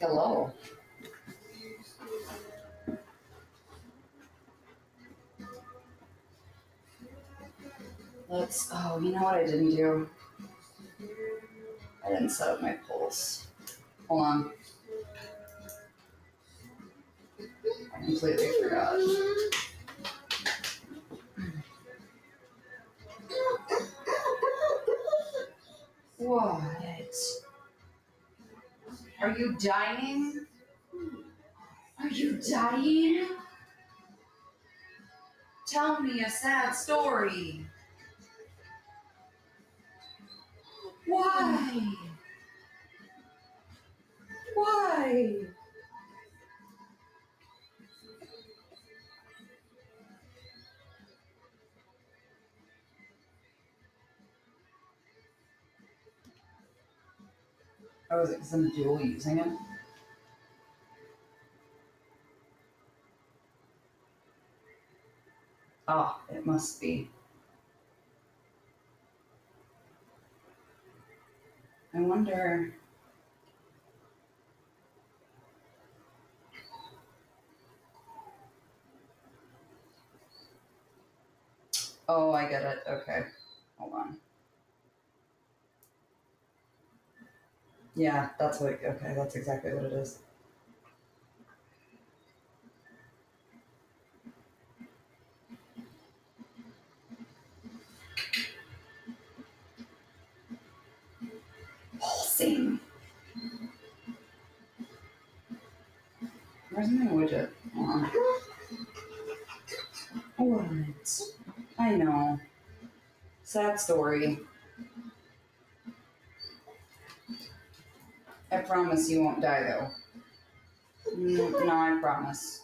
Hello. You know what I didn't do? I didn't set up my pulse. Hold on. I completely forgot. What? Are you dying? Are you dying? Tell me a sad story. Why? Why? Oh, is it because I'm dual using it? Ah, it must be. I wonder. Oh, I get it. Okay. Hold on. Yeah, that's what. Okay, that's exactly what it is. Pulsing. Where's my widget? Hold on. What? I know. Sad story. I promise you won't die though. No, I promise.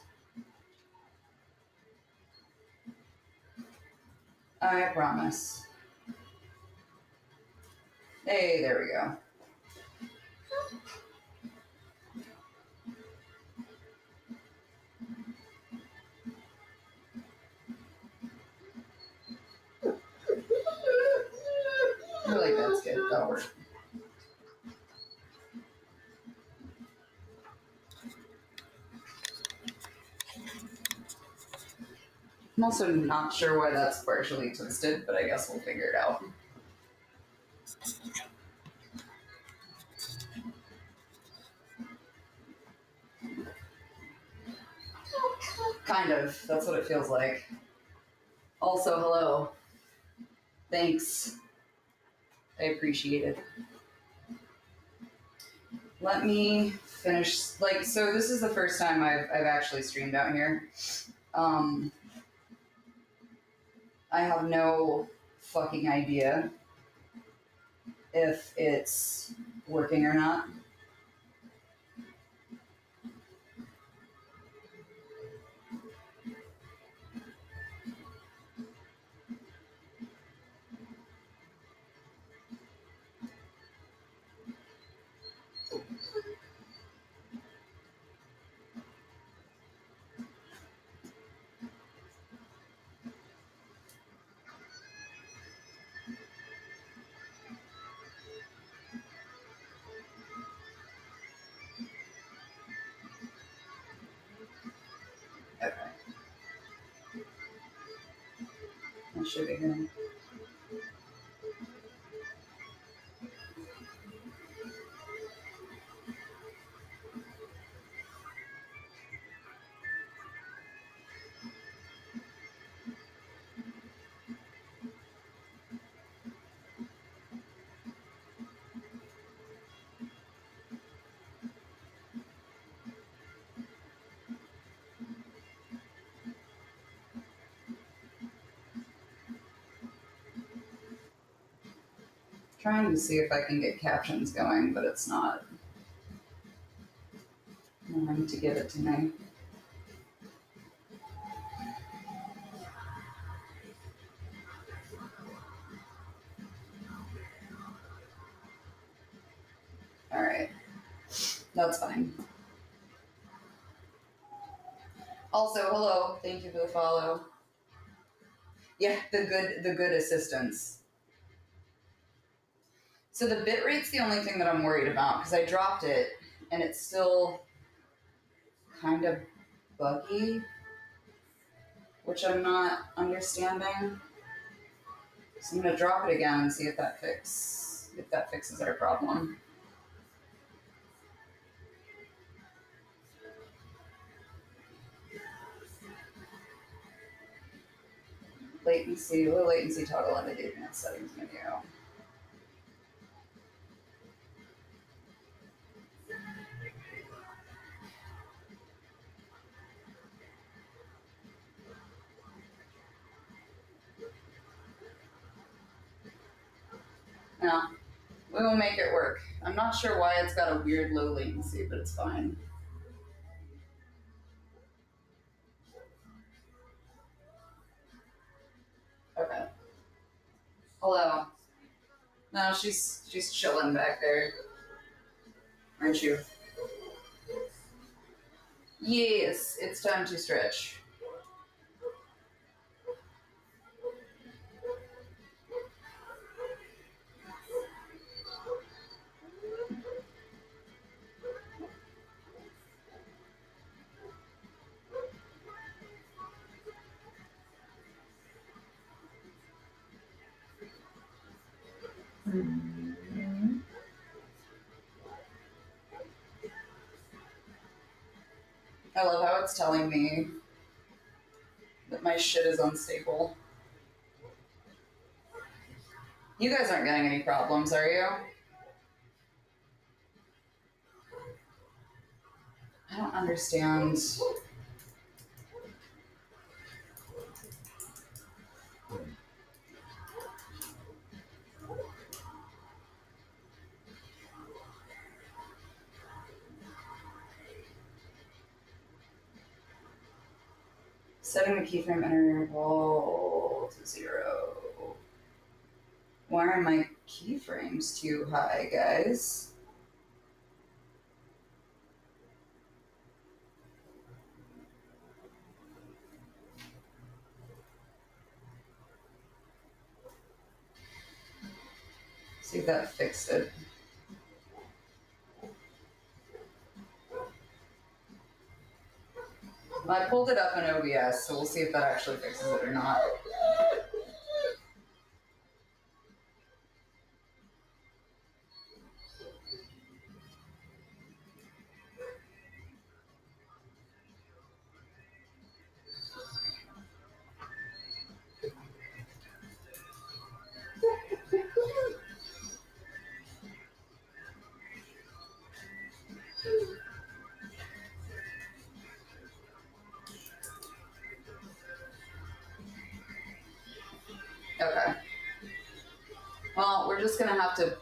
I promise. Hey, there we go. I feel like that's good. That'll work. I'm also not sure why that's partially twisted, but I guess we'll figure it out. Kind of. That's what it feels like. Also, hello. Thanks. I appreciate it. Let me finish. So this is the first time I've actually streamed out here. I have no fucking idea if it's working or not. Okay. That should be good. Trying to see if I can get captions going, but it's not wanting to give it to me. All right, that's fine. Also, hello. Thank you for the follow. Yeah, the good assistance. So the bit rate's the only thing that I'm worried about because I dropped it and it's still kind of buggy, which I'm not understanding. So I'm gonna drop it again and see if that fixes our problem. Low latency toggle on the data settings menu. No, we will make it work. I'm not sure why it's got a weird low latency, but it's fine. Okay. Hello. No, she's chilling back there, aren't you? Yes, it's time to stretch. I love how it's telling me that my shit is unstable. You guys aren't getting any problems, are you? I don't understand. Setting the keyframe interval to 0. Why are my keyframes too high, guys? See if that fixed it. I pulled it up in OBS, so we'll see if that actually fixes it or not. Okay. Well, we're just gonna have to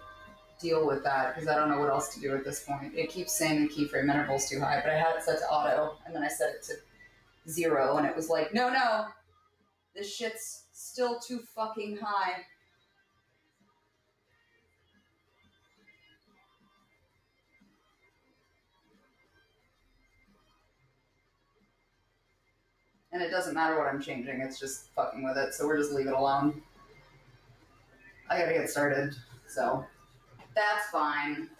deal with that because I don't know what else to do at this point. It keeps saying the keyframe interval's too high, but I had it set to auto, and then I set it to 0, and it was like, no, this shit's still too fucking high. And it doesn't matter what I'm changing, it's just fucking with it, so we're just leave it alone. I gotta get started, so that's fine.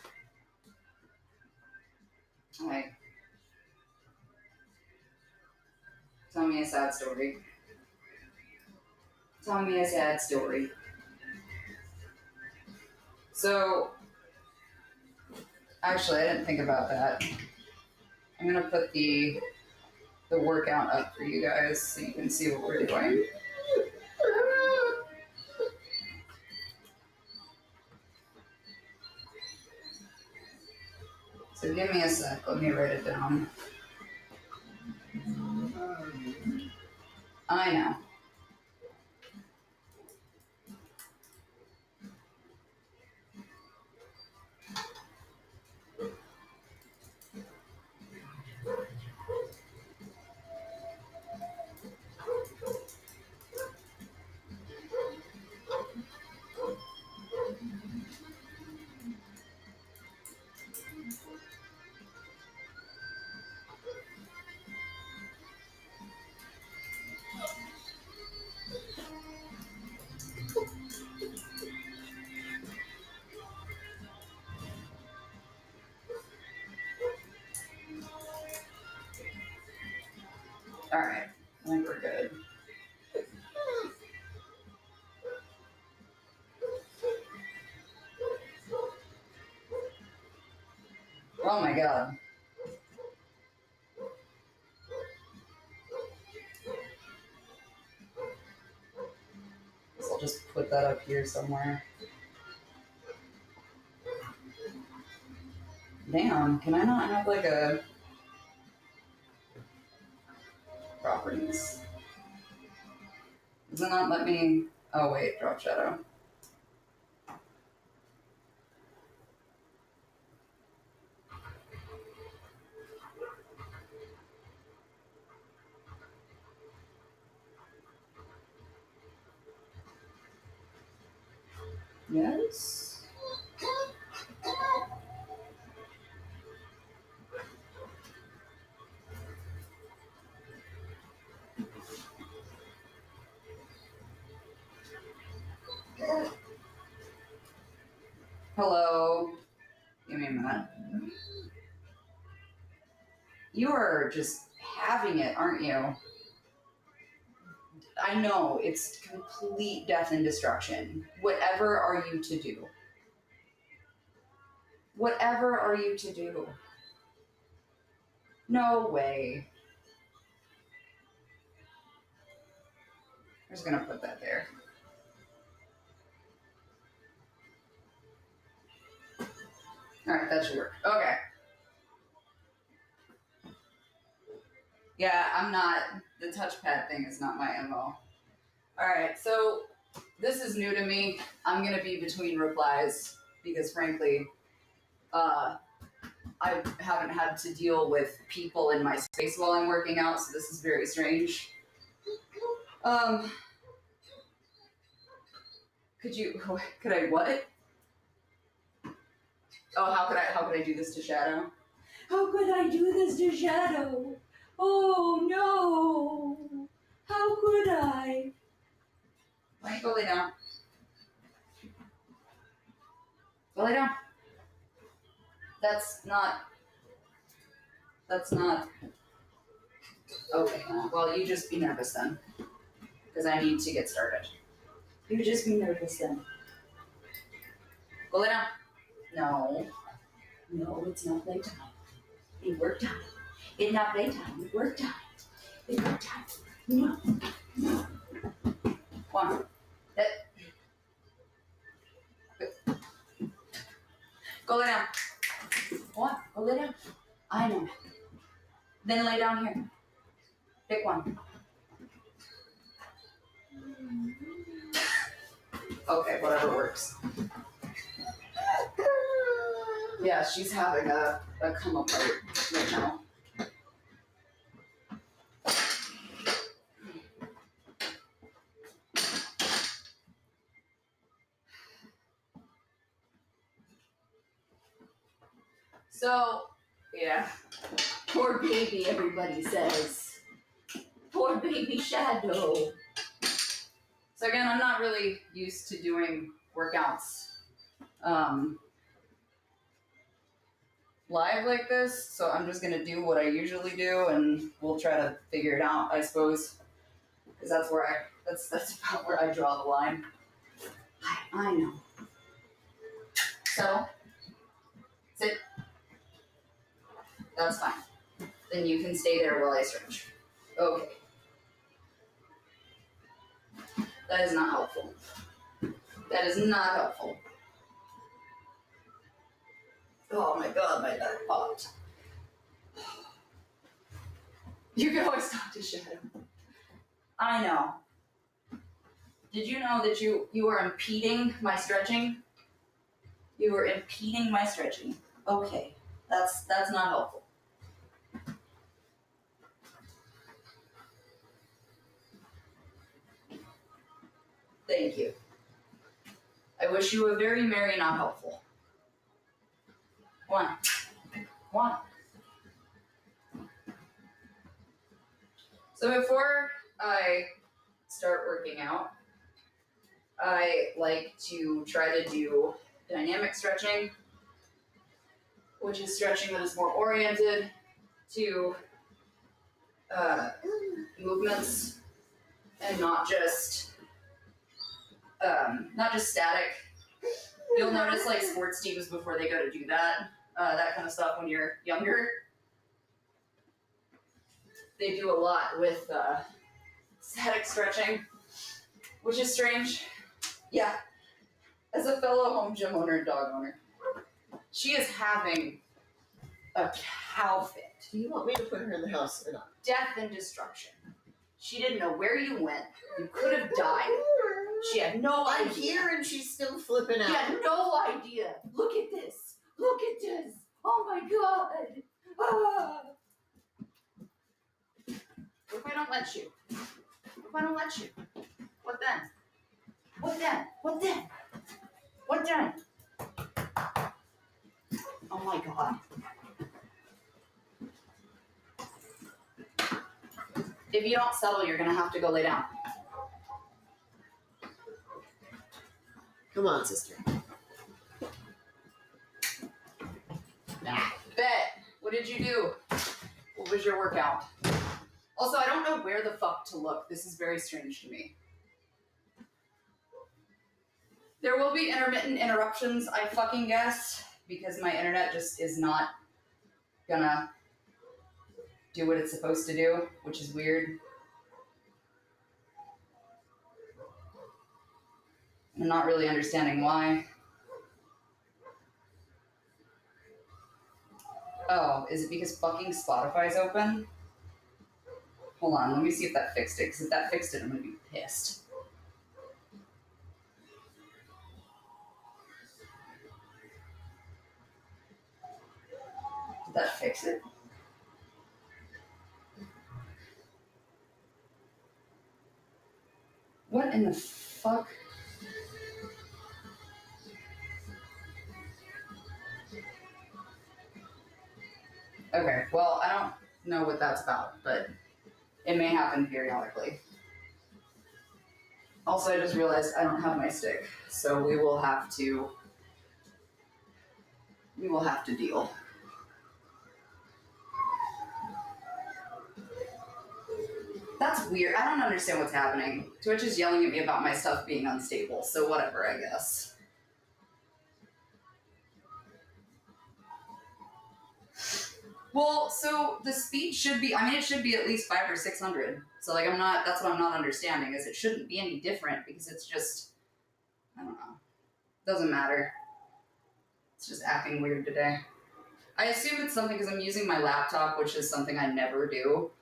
Alright. Tell me a sad story. Tell me a sad story. So, actually, I didn't think about that. I'm gonna put the workout up for you guys so you can see what we're doing. So give me a sec, let me write it down. I know. Alright, I think we're good. Oh my god. So I'll just put that up here somewhere. Damn, can I not have like a properties? Does it not let me? Oh wait, drop shadow. Yes. Hello. Give me a minute. You are just having it, aren't you? I know, it's complete death and destruction. Whatever are you to do? Whatever are you to do? No way. I'm just gonna put that there. Alright, that should work. Okay. Yeah, I'm not, the touchpad thing is not my MO. Alright, so this is new to me. I'm gonna be between replies because frankly, I haven't had to deal with people in my space while I'm working out, so this is very strange. Could I what? Oh, how could I do this to Shadow? How could I do this to Shadow? Oh no! How could I? Why don't you go lay down? Go lay down. That's not. Okay, well, you just be nervous then. Because I need to get started. You just be nervous then. Go lay down. No. No, it's not playtime. It's work time. It's not playtime. It's work time. It's work time. No. No. Come on. Go lay down. Go on. Go lay down. I know. Then lay down here. Pick one. Okay, whatever works. Yeah, she's having a come apart right now. So, yeah. Poor baby, everybody says. Poor baby Shadow. So again, I'm not really used to doing workouts live like this, so I'm just gonna do what I usually do, and we'll try to figure it out, I suppose, because that's about where I draw the line. I know. So, sit. That's fine. Then you can stay there while I stretch. Okay. That is not helpful. That is not helpful. Oh my god, my back popped. You can always talk to Shadow. I know. Did you know that you are impeding my stretching? You are impeding my stretching. Okay. That's not helpful. Thank you. I wish you a very merry, not helpful. One. So before I start working out, I like to try to do dynamic stretching, which is stretching that is more oriented to movements and not just static. You'll notice like sports teams before they go to do that kind of stuff when you're younger. They do a lot with static stretching, which is strange. Yeah, as a fellow home gym owner and dog owner, she is having a cow fit. Do you want me to put her in the house or not? Death and destruction. She didn't know where you went. You could have died. She had no idea. I'm here and she's still flipping out. She had no idea. Look at this. Look at this. Oh my god. Ah. What if I don't let you? What if I don't let you? What then? What then? What then? What then? Oh my god. If you don't settle, you're gonna have to go lay down. Come on, sister. Bet. What did you do? What was your workout? Also, I don't know where the fuck to look. This is very strange to me. There will be intermittent interruptions, I fucking guess, because my internet just is not gonna do what it's supposed to do, which is weird. I'm not really understanding why. Oh, is it because fucking Spotify's open? Hold on, let me see if that fixed it, because if that fixed it, I'm gonna be pissed. Did that fix it? What in the fuck? Okay, well, I don't know what that's about, but it may happen periodically. Also, I just realized I don't have my stick, so we will have to deal. That's weird. I don't understand what's happening. Twitch is yelling at me about my stuff being unstable, so whatever, I guess. Well, so the speed should be, it should be at least 500 or 600. So that's what I'm not understanding, is it shouldn't be any different because it's just, I don't know. Doesn't matter. It's just acting weird today. I assume it's something because I'm using my laptop, which is something I never do.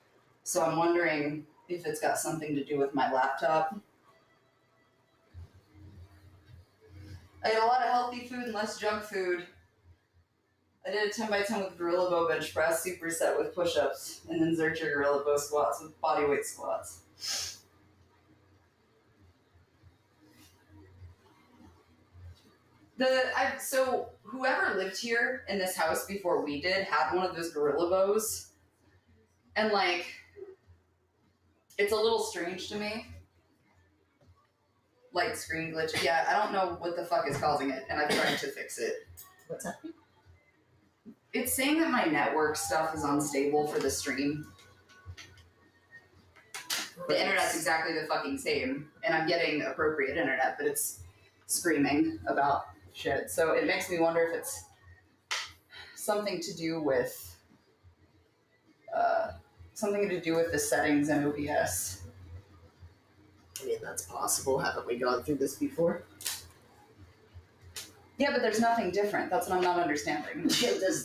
So I'm wondering if it's got something to do with my laptop. I ate a lot of healthy food and less junk food. I did a 10 by 10 with gorilla bow bench press, superset with push-ups, and then Zercher gorilla bow squats with bodyweight squats. So whoever lived here in this house before we did had one of those gorilla bows, and it's a little strange to me. Like screen glitch. Yeah, I don't know what the fuck is causing it, and I've tried to fix it. What's happening? It's saying that my network stuff is unstable for the stream. The internet's exactly the fucking same, and I'm getting appropriate internet, but it's screaming about shit. So it makes me wonder if it's something to do with the settings in OBS. I mean, that's possible. Haven't we gone through this before? Yeah, but there's nothing different. That's what I'm not understanding.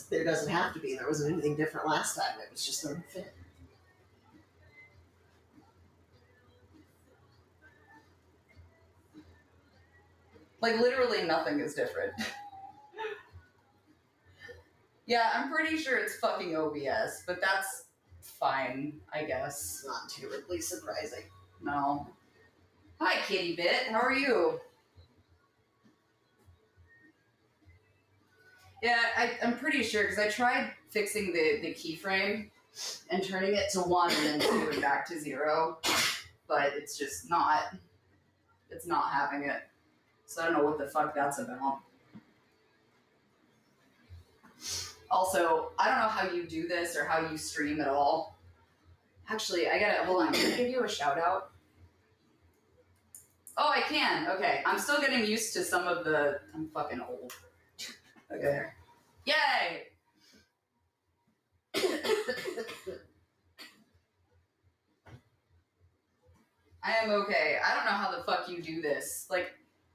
There doesn't have to be. There wasn't anything different last time. It was just unfit. Literally nothing is different. Yeah, I'm pretty sure it's fucking OBS, but that's fine, I guess. Not terribly surprising. No. Hi, Kitty Bit. How are you? Yeah, I'm pretty sure, because I tried fixing the keyframe and turning it to 1 and then 2 and back to 0, but it's just not having it. So I don't know what the fuck that's about. Also, I don't know how you do this or how you stream at all. Actually, I gotta, hold on, can I give you a shout out? Oh, I can, okay. I'm still getting used to some of the, I'm fucking old. Okay. Yay! I am okay. I don't know how the fuck you do this. Like,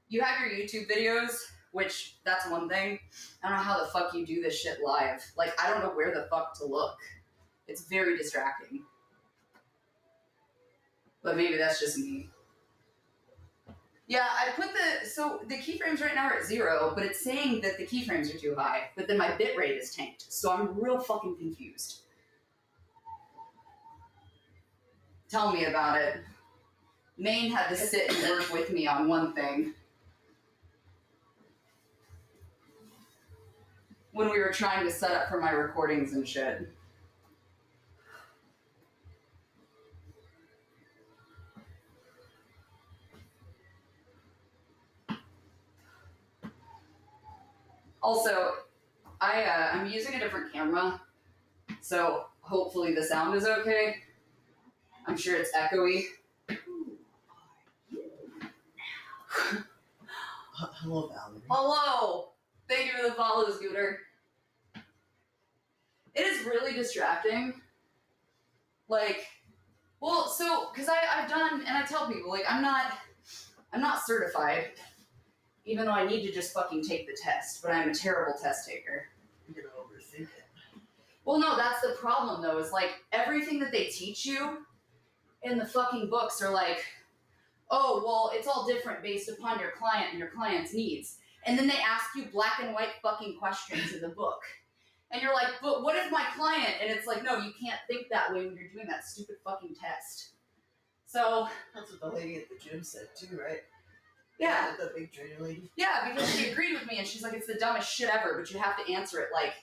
you have your YouTube videos, which, that's one thing. I don't know how the fuck you do this shit live. Like, I don't know where the fuck to look. It's very distracting. But maybe that's just me. Yeah, I put so the keyframes right now are at 0, but it's saying that the keyframes are too high, but then my bitrate is tanked, so I'm real fucking confused. Tell me about it. Maine had to sit and work with me on one thing. When we were trying to set up for my recordings and shit. Also, I'm using a different camera, so hopefully the sound is okay. I'm sure it's echoey. Hello, Valerie. Hello! Thank you for the follow, Scooter. It is really distracting. Like, well, so, because I've done, and I tell people, like, I'm not certified, even though I need to just fucking take the test, but I'm a terrible test taker. You're gonna overthink it. Well, no, that's the problem, though, is, like, everything that they teach you in the fucking books are like, oh, well, it's all different based upon your client and your client's needs. And then they ask you black and white fucking questions in the book. And you're like, but what is my client? And it's like, no, you can't think that way when you're doing that stupid fucking test. So. That's what the lady at the gym said too, right? Yeah. The big trainer lady. Yeah, because she agreed with me and she's like, it's the dumbest shit ever, but you have to answer it like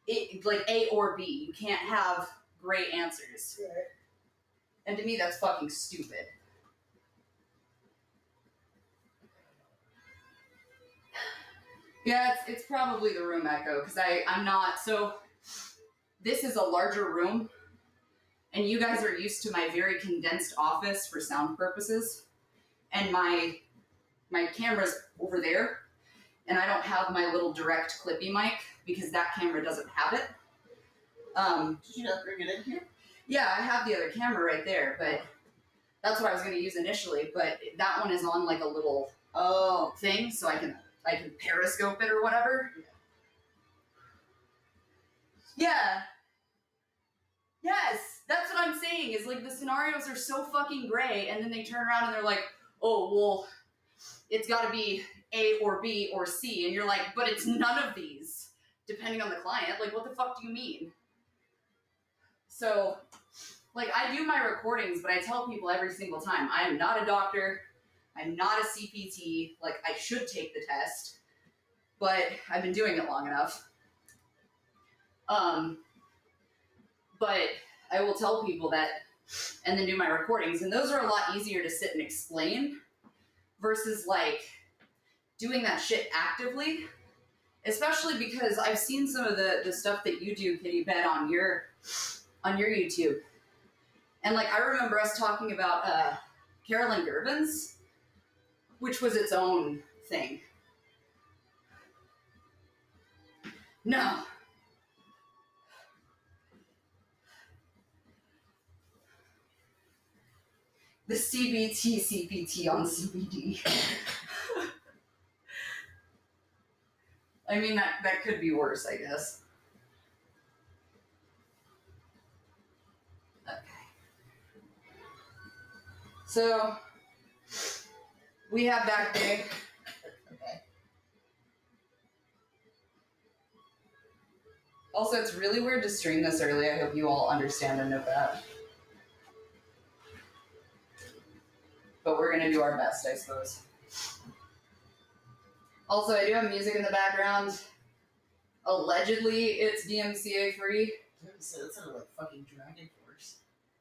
A or B. You can't have gray answers. Right. And to me, that's fucking stupid. Yeah, it's probably the room echo, because I'm not, so this is a larger room, and you guys are used to my very condensed office for sound purposes, and my camera's over there, and I don't have my little direct clippy mic, because that camera doesn't have it. Did you not bring it in here? Yeah, I have the other camera right there, but that's what I was going to use initially, but that one is on like a little thing, so I can periscope it or whatever. Yeah. Yes, that's what I'm saying, is like the scenarios are so fucking gray, and then they turn around and they're like, oh, well, it's gotta be A or B or C, and you're like, but it's none of these, depending on the client. Like, what the fuck do you mean? So, like, I do my recordings, but I tell people every single time, I am not a doctor, I'm not a CPT, like, I should take the test, but I've been doing it long enough. But I will tell people that, and then do my recordings, and those are a lot easier to sit and explain versus, like, doing that shit actively, especially because I've seen some of the stuff that you do, Kitty Bet, on your YouTube. And, like, I remember us talking about Carolyn Gervins, which was its own thing. No. The CBT on CBD. I mean, that could be worse, I guess. Okay. So, we have back day. Okay. Also, it's really weird to stream this early. I hope you all understand and know that. But we're gonna do our best, I suppose. Also, I do have music in the background. Allegedly, it's DMCA free. That sounded like fucking Dragon Force.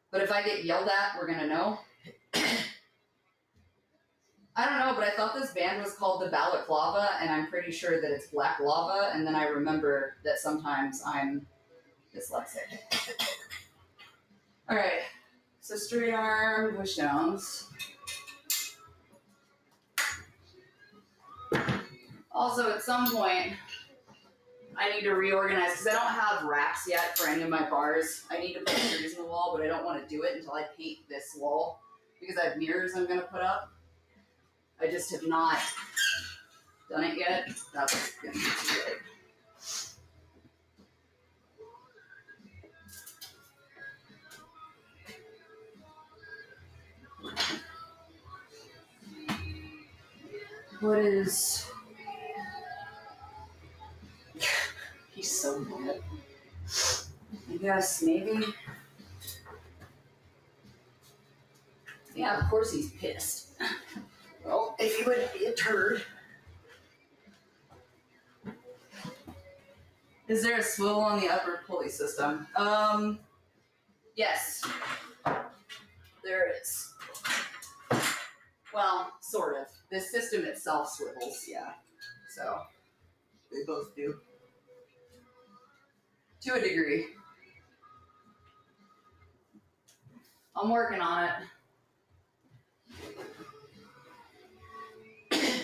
But if I get yelled at, we're gonna know. I don't know, but I thought this band was called the Balaclava, and I'm pretty sure that it's Black Lava, and then I remember that sometimes I'm dyslexic. Alright, So straight arm push downs. Also, at some point, I need to reorganize because I don't have racks yet for any of my bars. I need to put mirrors in the wall, but I don't want to do it until I paint this wall because I have mirrors I'm going to put up. I just have not done it yet. That's going to be too late. What is... He's so mad. I guess maybe... Yeah, of course he's pissed. Well, if he wouldn't be a turd. Is there a swivel on the upper pulley system? Yes. There is. Well, sort of. The system itself swivels, yeah. So, They both do. to a degree. I'm working on it.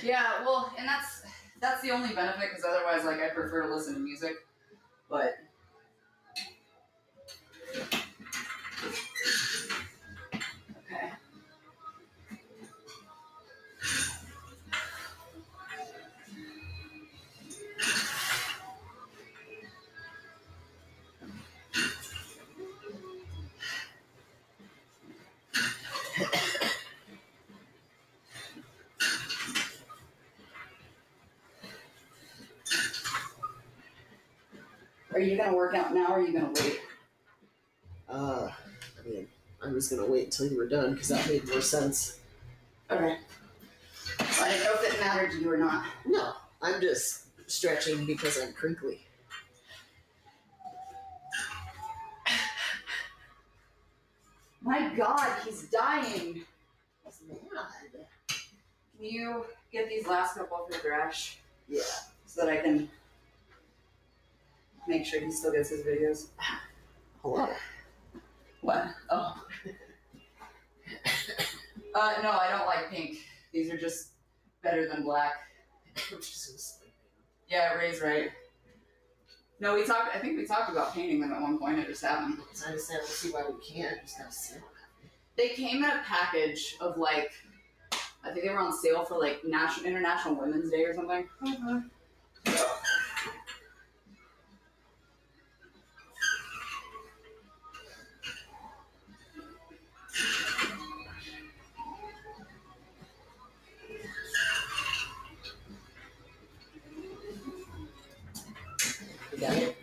Yeah, well, and that's the only benefit, because otherwise, like, I prefer to listen to music. But okay. Are you gonna work out now, or are you gonna wait? I mean, I was gonna wait until you were done because that made more sense. Okay. I didn't know if it mattered to you or not. No, I'm just stretching because I'm crinkly. My God, he's dying. He's mad. Can you get these last couple off your trash? Yeah. So that I can make sure he still gets his videos. Hello. What? Oh. No, I don't like pink. These are just better than black. Yeah, Ray's right. No, I think we talked about painting them at one point. I just haven't. So I just said, we'll see why we can't. Just gotta see. They came in a package of like, I think they were on sale for like International Women's Day or something. Mm-hmm. You got it?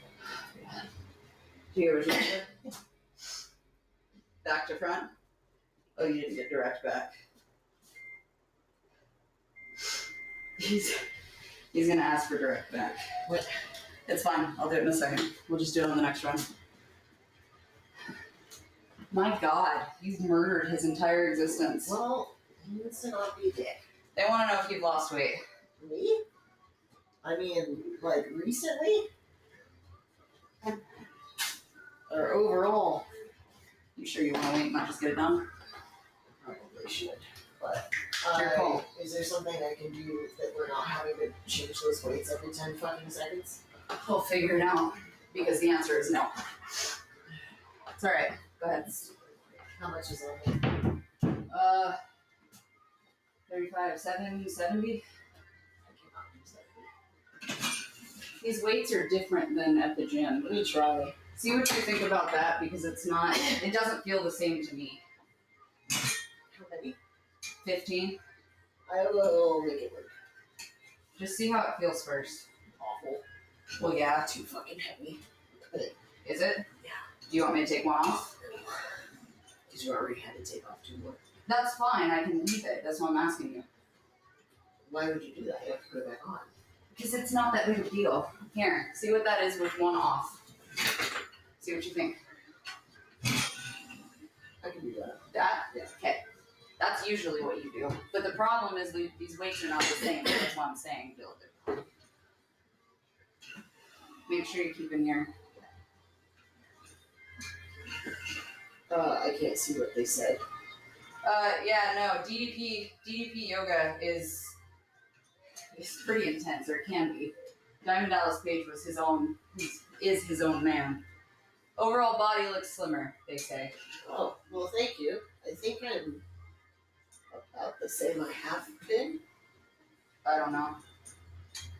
Do you ever back to front? Oh, you didn't get direct back. He's gonna ask for direct back. What? It's fine. I'll do it in a second. We'll just do it on the next run. My God, he's murdered his entire existence. Well, he needs to not be a dick. They want to know if you've lost weight. Me? I mean, like, recently? Or overall? You sure you want to wait and not just get it done? Probably should. But, Your call. is there something I can do that we're not having to change those weights every 10 fucking seconds? We'll figure it out. Because the answer is no. It's alright. Go ahead. How much is on it? 35, 70. I cannot use that. These weights are different than at the gym. Let me try. See what you think about that, because it doesn't feel the same to me. How many? 15. I will make it work. Just see how it feels first. Awful. Well, yeah. Too fucking heavy. Is it? Yeah. Do you want me to take one off? Because you already had to take off 2 more. That's fine. I can leave it. That's what I'm asking you. Why would you do that? You have to put it back on. Because it's not that big a deal. Here, see what that is with one off. See what you think. I can do that. That? Yeah. Okay. That's usually what you do. But the problem is these weights are not the same. That's why I'm saying build it. Make sure you keep in here. I can't see what they said. Yeah, no, DDP yoga is pretty intense, or it can be. Diamond Dallas Page was is his own man. Overall body looks slimmer, they say. Oh, well, thank you. I think I'm about the same I have been. I don't know.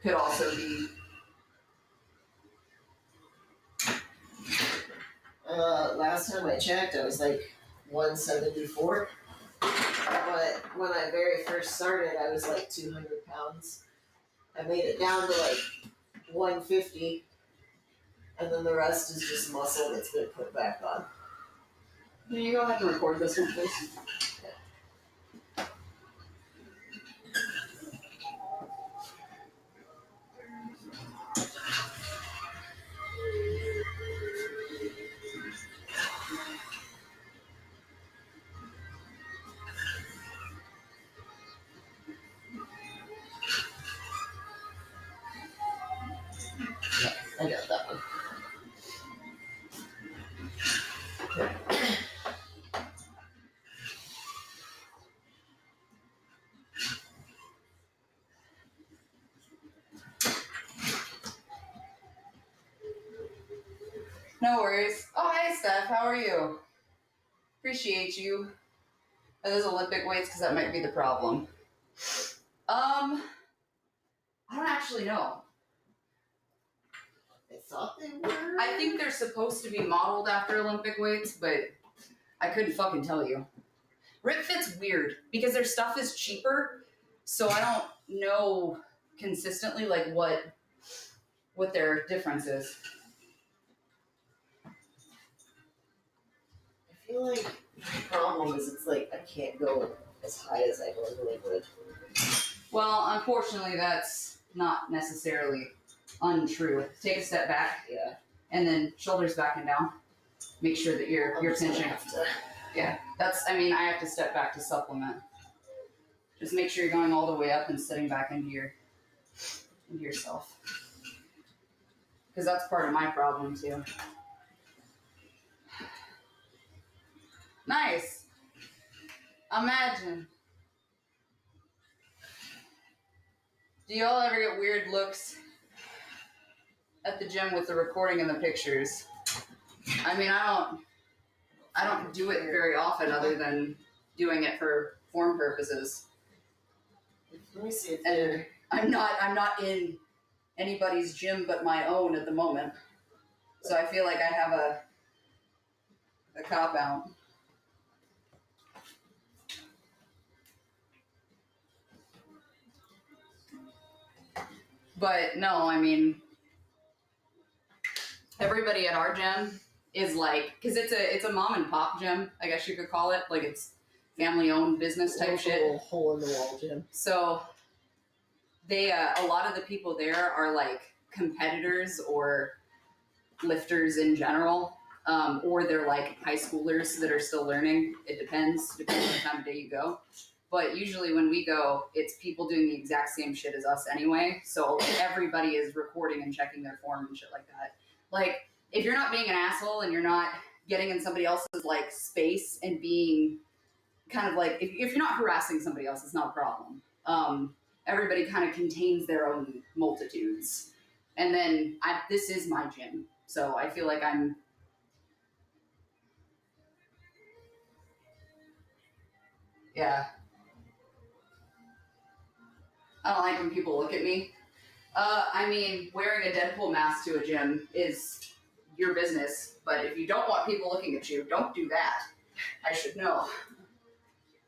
Could also be. Last time I checked, I was like 174. But when I very first started, I was like 200 pounds. I made it down to like 150, and then the rest is just muscle that's been put back on. Can you go ahead and record this one, please? I got that one. No worries. Oh, hi, Steph. How are you? Appreciate you. Are those Olympic weights? Because that might be the problem. I don't actually know. I thought they were. I think they're supposed to be modeled after Olympic weights, but I couldn't fucking tell you. RipFit's weird because their stuff is cheaper, so I don't know consistently like what their difference is. I feel like the problem is it's like I can't go as high as I normally would. Well, unfortunately, that's not necessarily untrue. Take a step back. Yeah. And then shoulders back and down. Make sure that you're pinching. Yeah, I have to step back to supplement. Just make sure you're going all the way up and sitting back into yourself. Because that's part of my problem too. Nice. Imagine. Do y'all ever get weird looks at the gym with the recording and the pictures? I don't do it very often other than doing it for form purposes. Let me see if and I'm not in anybody's gym but my own at the moment. So I feel like I have a cop out. But no, everybody at our gym is like, because it's a mom and pop gym, I guess you could call it. Like it's family owned business type shit. Hole in the wall gym. So they a lot of the people there are like competitors or lifters in general, or they're like high schoolers that are still learning. It depends on the time of day you go. But usually when we go, it's people doing the exact same shit as us anyway. So everybody is recording and checking their form and shit like that. Like, if you're not being an asshole and you're not getting in somebody else's like space and being kind of like, if you're not harassing somebody else, it's not a problem. Everybody kind of contains their own multitudes. And then this is my gym. So I feel like yeah. I don't like when people look at me. Wearing a Deadpool mask to a gym is your business, but if you don't want people looking at you, don't do that. I should know.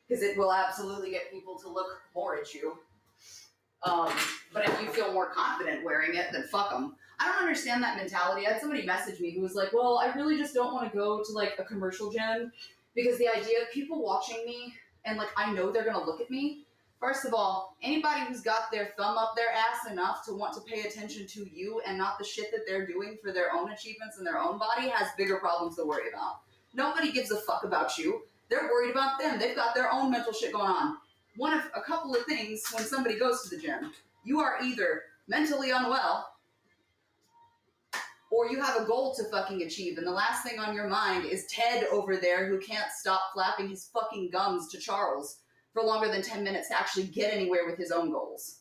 Because it will absolutely get people to look more at you. But if you feel more confident wearing it, then fuck them. I don't understand that mentality. I had somebody message me who was like, well, I really just don't want to go to like a commercial gym because the idea of people watching me and like I know they're going to look at me. First of all, anybody who's got their thumb up their ass enough to want to pay attention to you and not the shit that they're doing for their own achievements in their own body has bigger problems to worry about. Nobody gives a fuck about you. They're worried about them. They've got their own mental shit going on. One of a couple of things when somebody goes to the gym, you are either mentally unwell or you have a goal to fucking achieve, and the last thing on your mind is Ted over there who can't stop flapping his fucking gums to Charles for longer than 10 minutes to actually get anywhere with his own goals.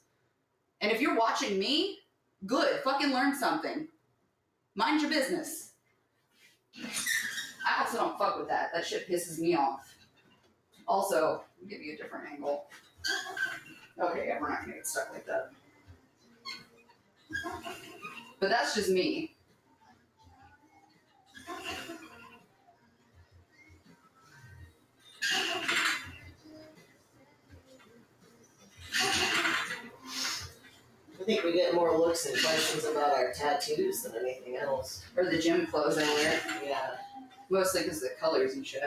And if you're watching me, good, fucking learn something. Mind your business. I also don't fuck with that. That shit pisses me off. Also, I'll give you a different angle. Okay, yeah, we're not gonna get stuck like that. But that's just me. I think we get more looks and questions about our tattoos than anything else. Or the gym clothes I wear. Yeah. Mostly because of the colors and shit.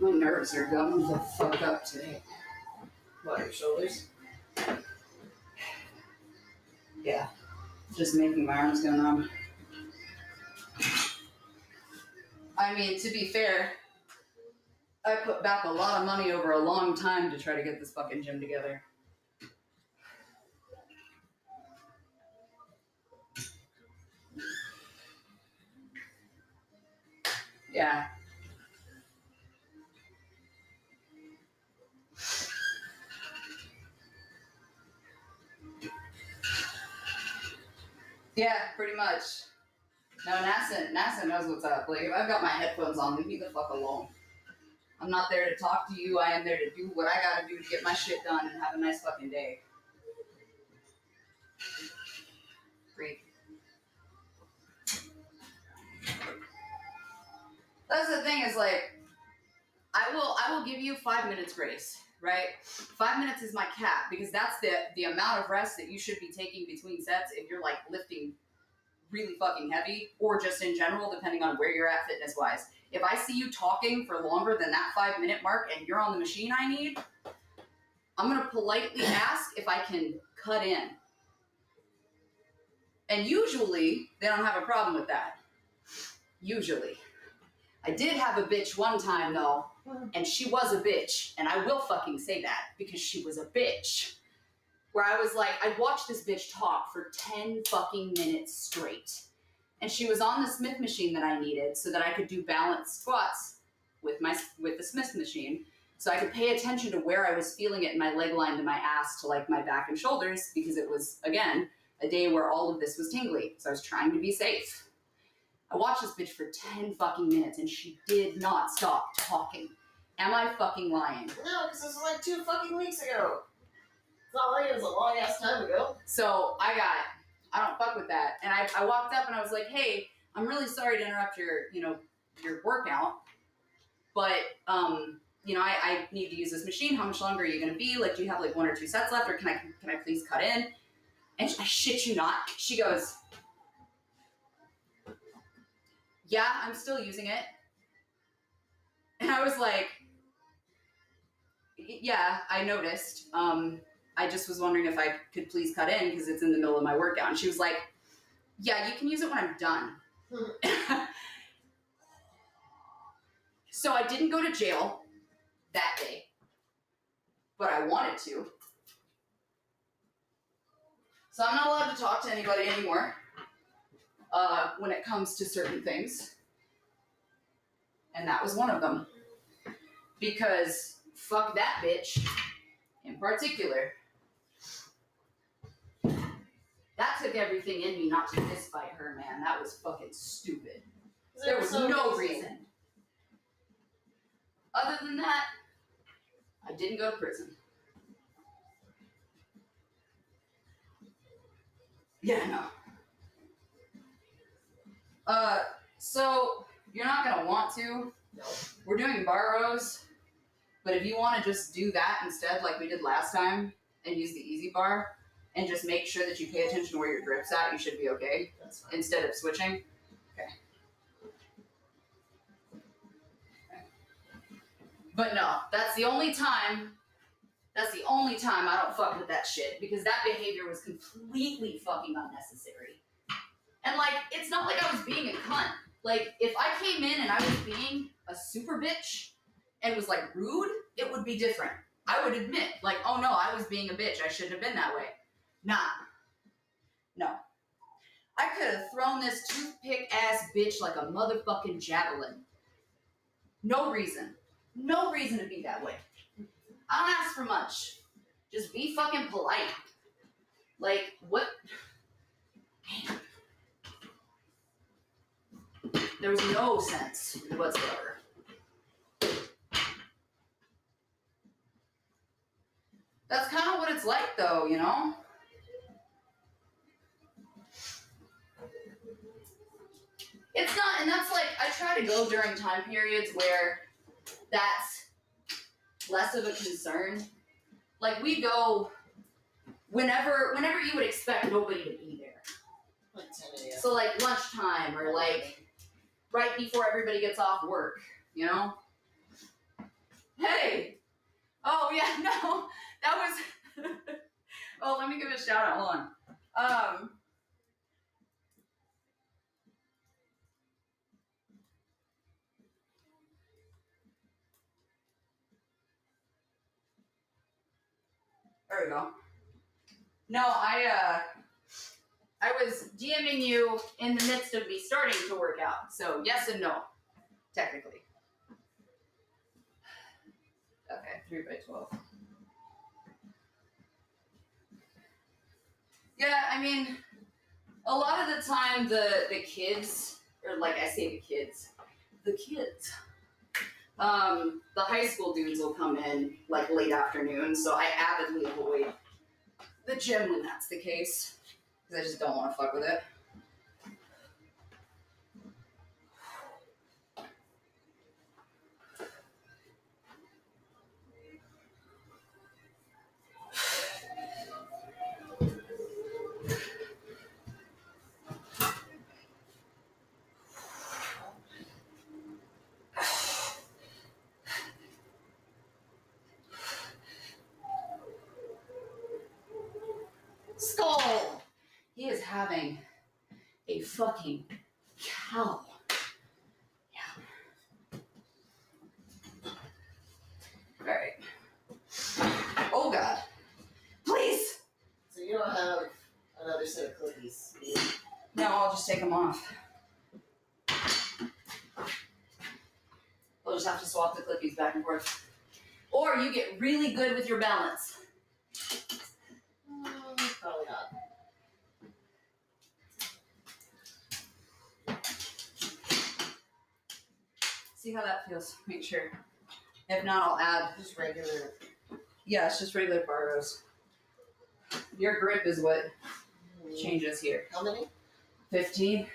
My nerves are going the fuck up today. What, your shoulders? Yeah. Just making my arms go numb. I mean, to be fair, I put back a lot of money over a long time to try to get this fucking gym together. Yeah. Yeah, pretty much. No, NASA knows what's up. Like, if I've got my headphones on, leave me the fuck alone. I'm not there to talk to you. I am there to do what I gotta do to get my shit done and have a nice fucking day. Breathe. That's the thing is, like, I will give you 5 minutes grace, right? 5 minutes is my cap because that's the amount of rest that you should be taking between sets if you're like lifting really fucking heavy or just in general, depending on where you're at fitness wise. If I see you talking for longer than that 5 minute mark and you're on the machine I need, I'm gonna politely ask if I can cut in. And usually they don't have a problem with that. Usually. I did have a bitch one time though, and she was a bitch, and I will fucking say that because she was a bitch. Where I was like, I watched this bitch talk for 10 fucking minutes straight. And she was on the Smith machine that I needed so that I could do balanced squats with the Smith machine. So I could pay attention to where I was feeling it in my leg line to my ass to like my back and shoulders because it was, again, a day where all of this was tingly. So I was trying to be safe. I watched this bitch for 10 fucking minutes and she did not stop talking. Am I fucking lying? No, because this was like 2 fucking weeks ago. It's not like it was a long ass time ago. So I don't fuck with that. And I walked up and I was like, hey, I'm really sorry to interrupt your workout, but, I need to use this machine. How much longer are you going to be? Like, do you have like 1 or 2 sets left or can I please cut in? And I shit you not. She goes, yeah, I'm still using it. And I was like, yeah, I noticed. I just was wondering if I could please cut in because it's in the middle of my workout. And she was like, yeah, you can use it when I'm done. So I didn't go to jail that day, but I wanted to. So I'm not allowed to talk to anybody anymore when it comes to certain things. And that was one of them. Because fuck that bitch in particular. That took everything in me not to fist fight her, man. That was fucking stupid. There was no reason. Other than that, I didn't go to prison. Yeah, no. So you're not gonna want to. No. We're doing bar rows, but if you want to just do that instead, like we did last time, and use the easy bar, and just make sure that you pay attention to where your grip's at, you should be okay. That's fine. Instead of switching. Okay. But no, that's the only time That's the only time I don't fuck with that shit, because that behavior was completely fucking unnecessary. And like, it's not like I was being a cunt. Like, if I came in and I was being a super bitch and was like rude, it would be different. I would admit, like, oh no, I was being a bitch. I shouldn't have been that way. Nah. No. I could have thrown this toothpick ass bitch like a motherfucking javelin. No reason. No reason to be that way. I don't ask for much. Just be fucking polite. Like, what? Man. There was no sense whatsoever. That's kind of what it's like, though, you know? It's not, and that's like, I try to go during time periods where that's less of a concern. Like, we go whenever you would expect nobody to be there. Like 10 a.m. So, like, lunchtime, or like, right before everybody gets off work, you know? Hey! Oh, yeah, no, that was... Oh, let me give it a shout out, hold on. There we go. No, I was DMing you in the midst of me starting to work out. So yes and no, technically. Okay, 3x12. Yeah, I mean, a lot of the time the kids, or like I say the kids, the high school dudes will come in like late afternoon, so I avidly avoid the gym when that's the case, because I just don't want to fuck with it. Skull! He is having a fucking cow. Yeah. Alright. Oh god. Please! So you don't have another set of cookies. No, I'll just take them off. We'll just have to swap the cookies back and forth. Or you get really good with your balance. Probably not. See how that feels. Make sure. If not, I'll add. Just regular. Yeah, it's just regular Barros. Your grip is what changes here. How many? 15.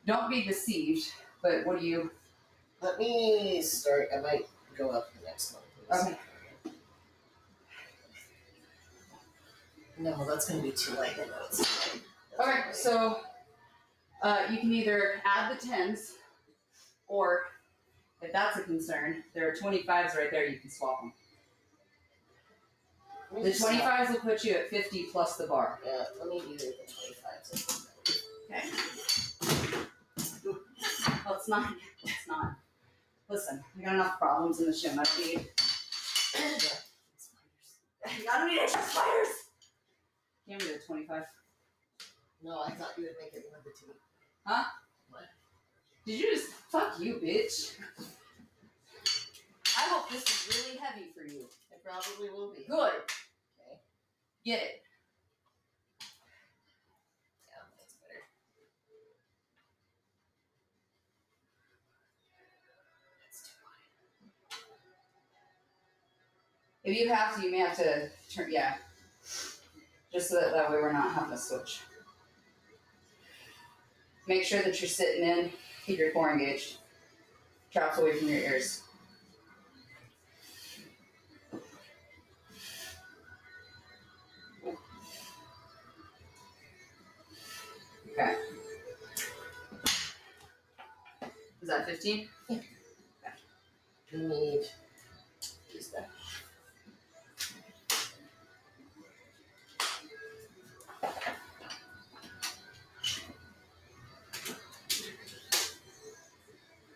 Don't be deceived, but what do you... Let me start. I might go up the next one, please. Okay. No, that's going to be too light. I know it's Okay, so you can either add the 10s, or if that's a concern, there are 25s right there, you can swap them. The 25s will put you at 50 plus the bar. Yeah, let me do the 25s. Okay. Well, it's not. Listen, I got enough problems in the gym. I don't need... I don't need extra spiders! Give me the 25. No, I thought you would make it 1 to 2. Huh? What? Did you just... Fuck you, bitch. I hope this is really heavy for you. It probably will be. Good. Okay. Get it. Yeah, that's better. That's too wide. If you have to, you may have to turn... Yeah. Just so that way we're not having to switch. Make sure that you're sitting in. Keep your core engaged. Traps away from your ears. Okay. Is that 15? Yeah. Okay. You need... Use that.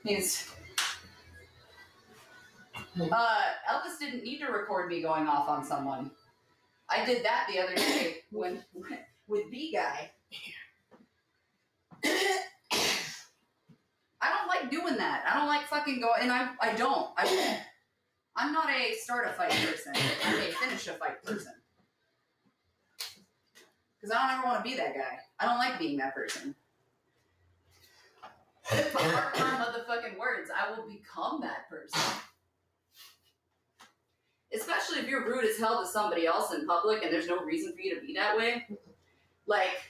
He's Elvis didn't need to record me going off on someone. I did that the other day when with B guy. I don't like doing that. I don't like fucking going, and I don't. I'm not a start a fight person. I'm a finish a fight person. Because I don't ever want to be that guy. I don't like being that person. Mark my motherfucking words. I will become that person. Especially if you're rude as hell to somebody else in public and there's no reason for you to be that way. Like,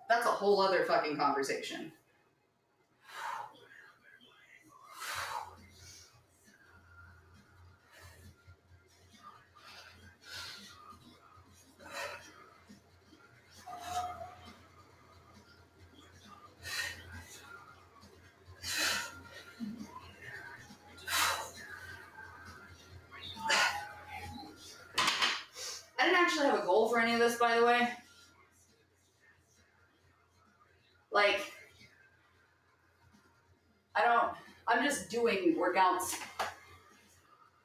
that's a whole other fucking conversation. I didn't actually have a goal for any of this, by the way. Like, I'm just doing workouts.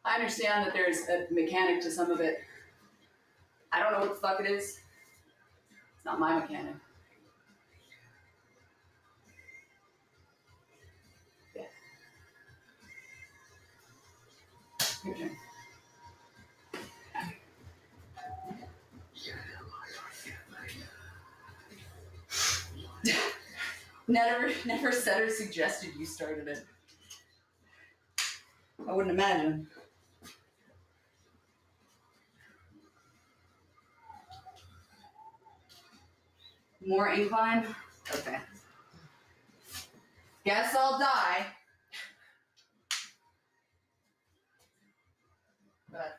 I understand that there's a mechanic to some of it. I don't know what the fuck it is. It's not my mechanic. Yeah. Your turn. Never said or suggested you started it. I wouldn't imagine. More incline? Okay. Guess I'll die. But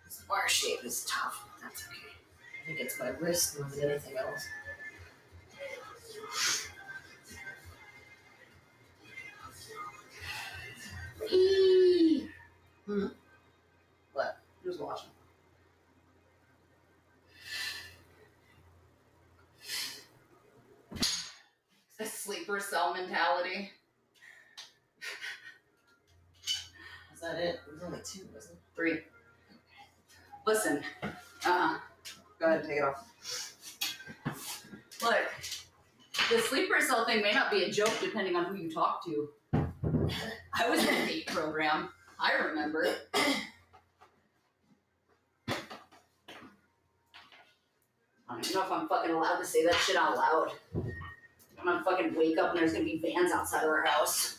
This bar shape is tough. That's okay. I think it's my wrist more than anything else. Eee! What? Just watching. It's a sleeper cell mentality. Was that it? It was only 2, wasn't it? 3. Listen. Go ahead, take it off. Look, the sleeper cell thing may not be a joke depending on who you talk to. I was in a date program. I remember. I don't even know if I'm fucking allowed to say that shit out loud. I'm gonna fucking wake up and there's gonna be vans outside of our house.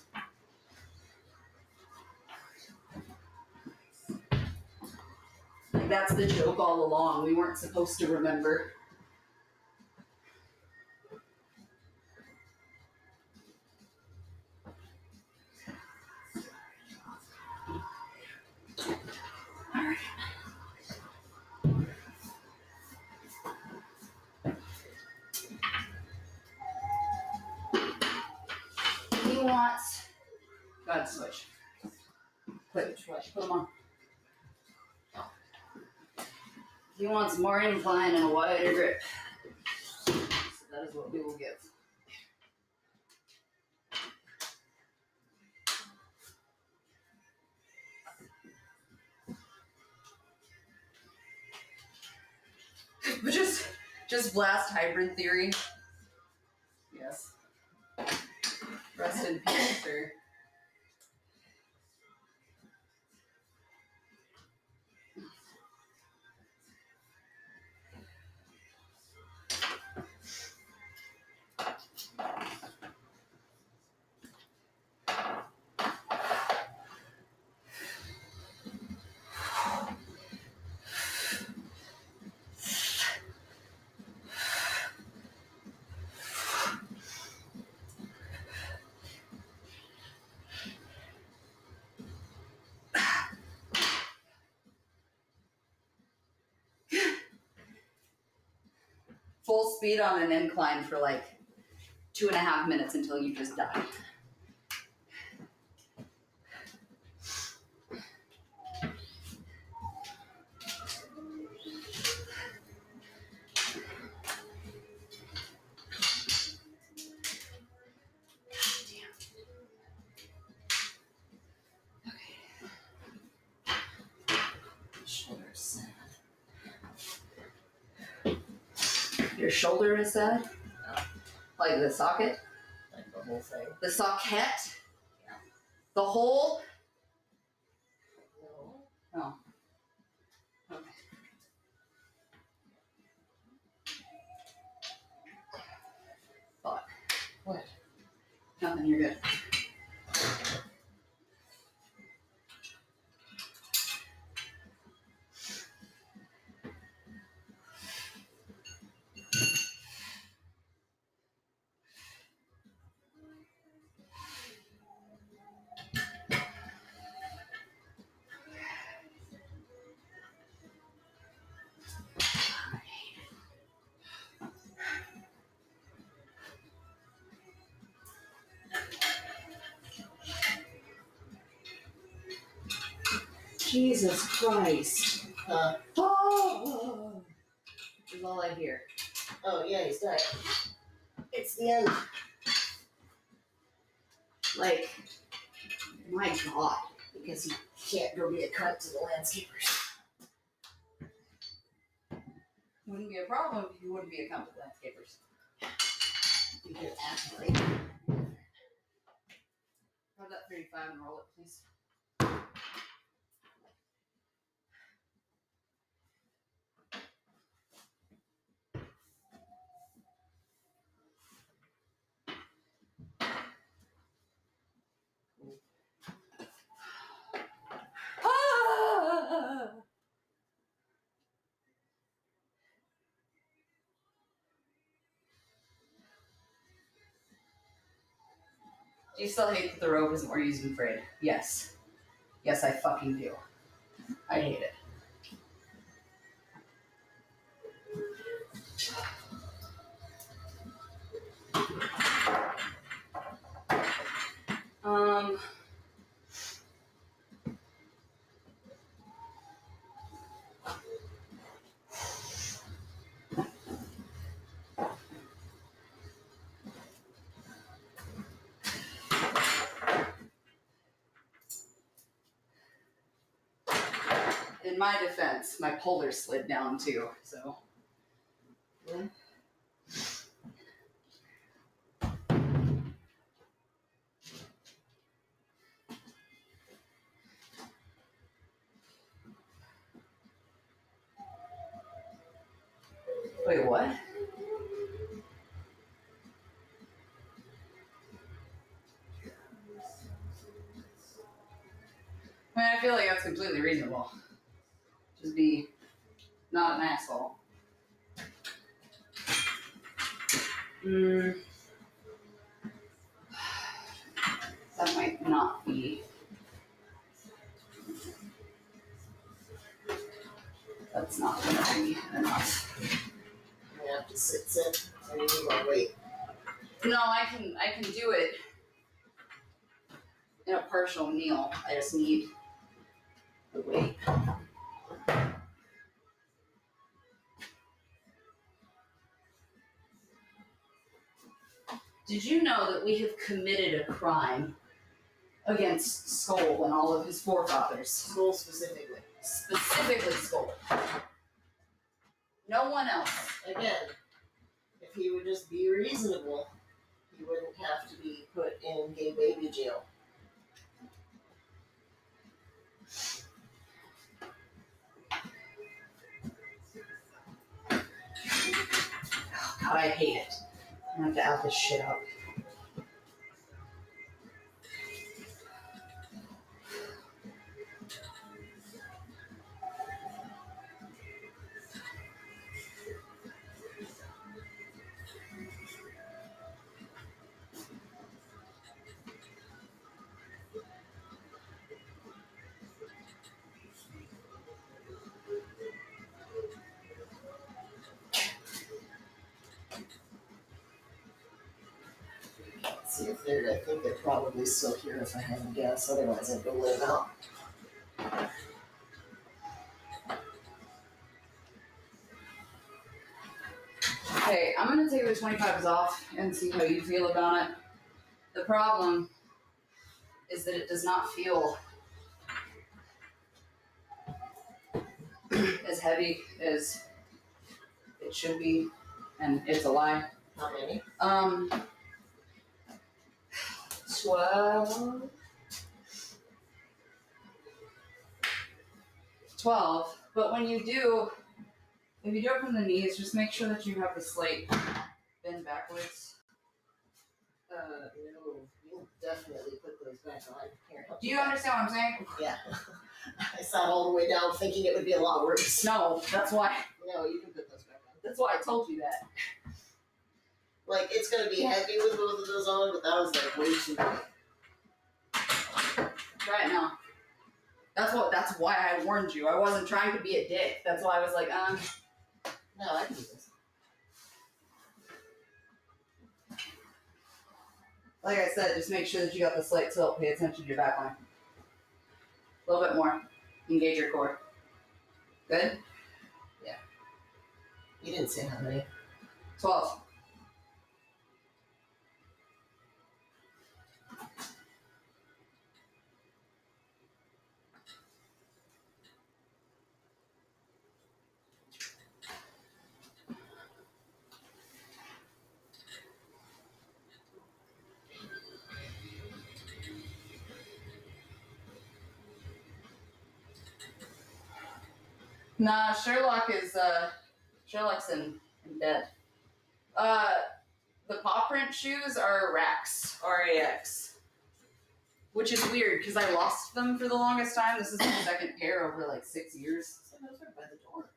Like, that's the joke all along. We weren't supposed to remember. Alright. He wants. Go ahead, switch. Put them on. He wants more incline and a wider grip. So that is what we will give. But just blast hybrid theory. Yes. Rest in peace, sir. Full speed on an incline for like 2.5 minutes until you just die. Your shoulder is sad? No. Like the socket? Like the whole thing. The socket? Yeah. The hole? No. Oh. Okay. Fuck. What? Nothing, you're good. Jesus Christ. Oh! Is all I hear. Oh, yeah, he's dying. It's the end. Like, my God. Because he can't go be a cut to the landscapers. Wouldn't be a problem if you wouldn't be a competent landscapers. You can act like. Grab that 35 and roll it, please. Ah! Do you still hate that the rope isn't more used in braid? Yes. Yes, I fucking do. I hate it. Um... In my defense, my polar slid down too, so. Yeah. Wait, what? I mean, I feel like that's completely reasonable. Just be not an asshole. That might not be. That's not gonna be enough. I have to sit. I need to go wait. No, I can do it in a partial kneel. I just need the weight. Did you know that we have committed a crime against Skoll and all of his forefathers? School specifically. Specifically Skoll. No one else. Again, if he would just be reasonable, he wouldn't have to be put in gay baby jail. God, I hate it. I'm gonna have to add this shit up. Let's see if they're, I think they're probably still here if I had to guess, otherwise I'd go live out. Okay, I'm gonna take the 25s off and see how you feel about it. The problem is that it does not feel as heavy as it should be. and it's a lie. How many? 12. 12. But when you do, if you do it from the knees, just make sure that you have the slate bend backwards. No, you'll definitely put those back on. Here, help Do me you back. understand what I'm saying? Yeah. I sat all the way down thinking it would be a lot worse. No, that's why. No, you can put those back on. That's why I told you that. Like, it's gonna be heavy with both of those on, but that was like way too big. Try it now. That's why I warned you. I wasn't trying to be a dick. That's why I was like, No, I can do this. Like I said, just make sure that you got the slight tilt. Pay attention to your back line. A little bit more. Engage your core. Good? You didn't say how many. 12. Nah, Sherlock's in bed. The paw print shoes are Rax, R-A-X. Which is weird, because I lost them for the longest time. This is my second pair over like 6 years. So those are by the door.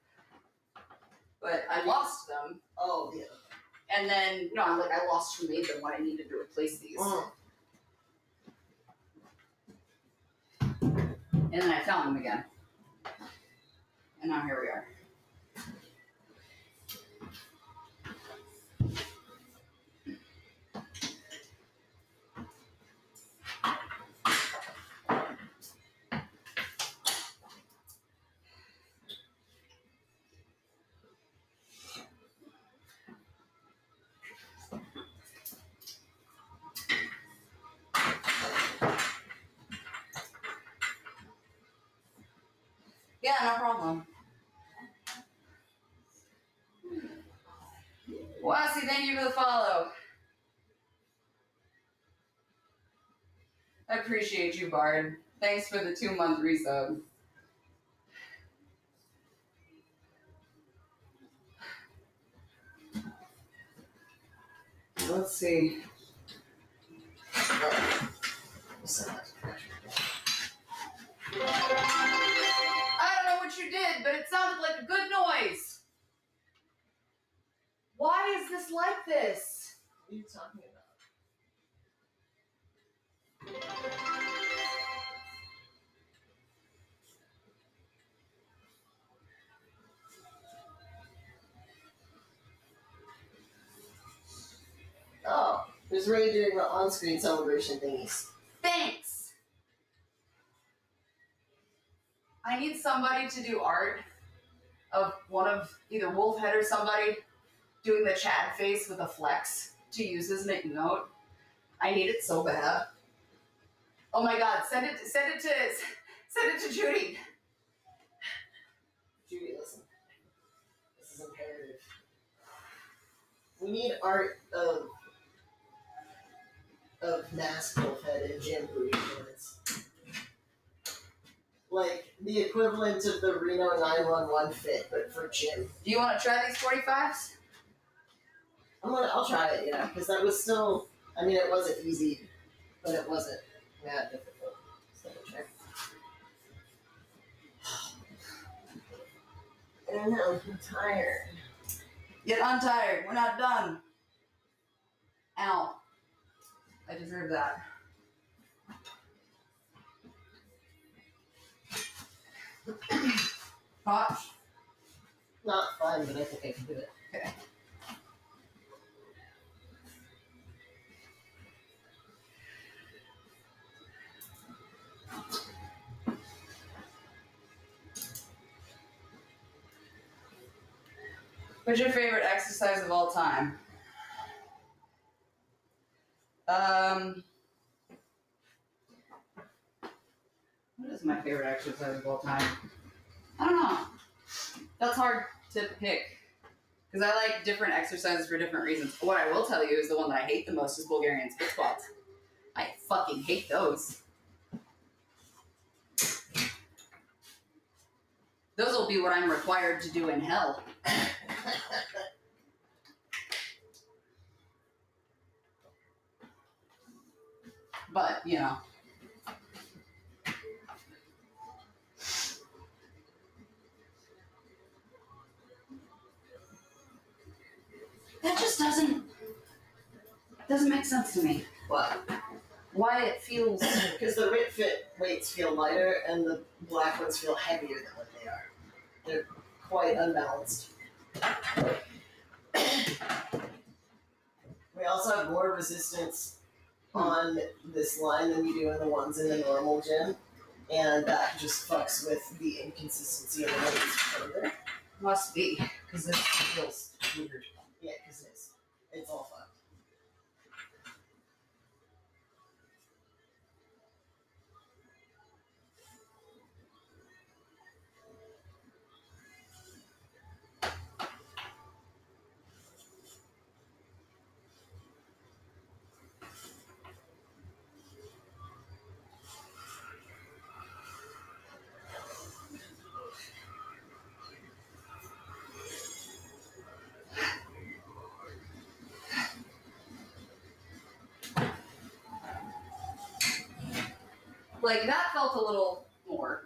But I lost them, Oh, yeah. and then, I lost who made them when I needed to replace these. And then I found them again. And now here we are. Yeah, no problem. Wassy, thank you for the follow. I appreciate you, Bard. Thanks for the 2-month resub. Let's see. I don't know what you did, but it sounded like a good noise. Why is this like this? What are you talking about? Oh, there's Ray doing the on-screen celebration thingies. Thanks. I need somebody to do art of one of either Wolfhead or somebody doing the Chad face with a flex to use as an note. I need it so bad. Oh my god, send it to Judy. Judy, listen. This is imperative. We need art of mask Wolfhead and Jim Booty units. Like the equivalent of the Reno 911 fit, but for Jim. Do you want to try these 45s? I'll try it, yeah, because that was still. I mean, it wasn't easy, but it wasn't that difficult. So check. I don't know. I'm tired. Get untired. We're not done. Ow. I deserve that. Hot? Not fun, but I think I can do it. Okay. What's your favorite exercise of all time? What is my favorite exercise of all time? I don't know. That's hard to pick. Because I like different exercises for different reasons. What I will tell you is the one that I hate the most is Bulgarian split squats. I fucking hate those. Those will be what I'm required to do in hell. But, you know. That just doesn't make sense to me. What? Why it feels... Because the Rit Fit weights feel lighter and the black ones feel heavier than what they are. They're quite unbalanced. We also have more resistance on this line than we do in the ones in the normal gym. And that just fucks with the inconsistency of the weights further. Must be, because this feels weird. Yeah, because it's all fucked. Like, that felt a little more.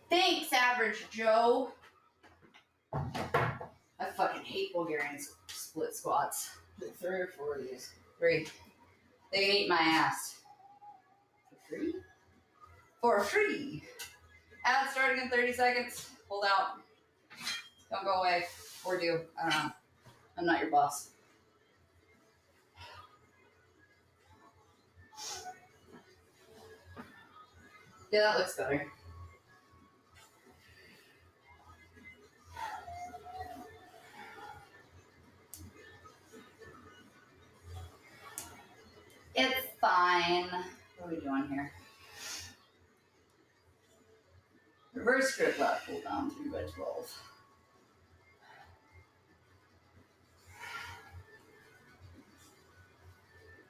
Thanks, Average Joe. I fucking hate Bulgarian split squats. 3 or 4 of these. 3. They ate my ass. For free? For free. Ad starting in 30 seconds. Hold out. Don't go away. Or do. I don't know. I'm not your boss. Yeah, that looks better. It's fine. What are we doing here? Reverse grip left, pull down 3 by 12.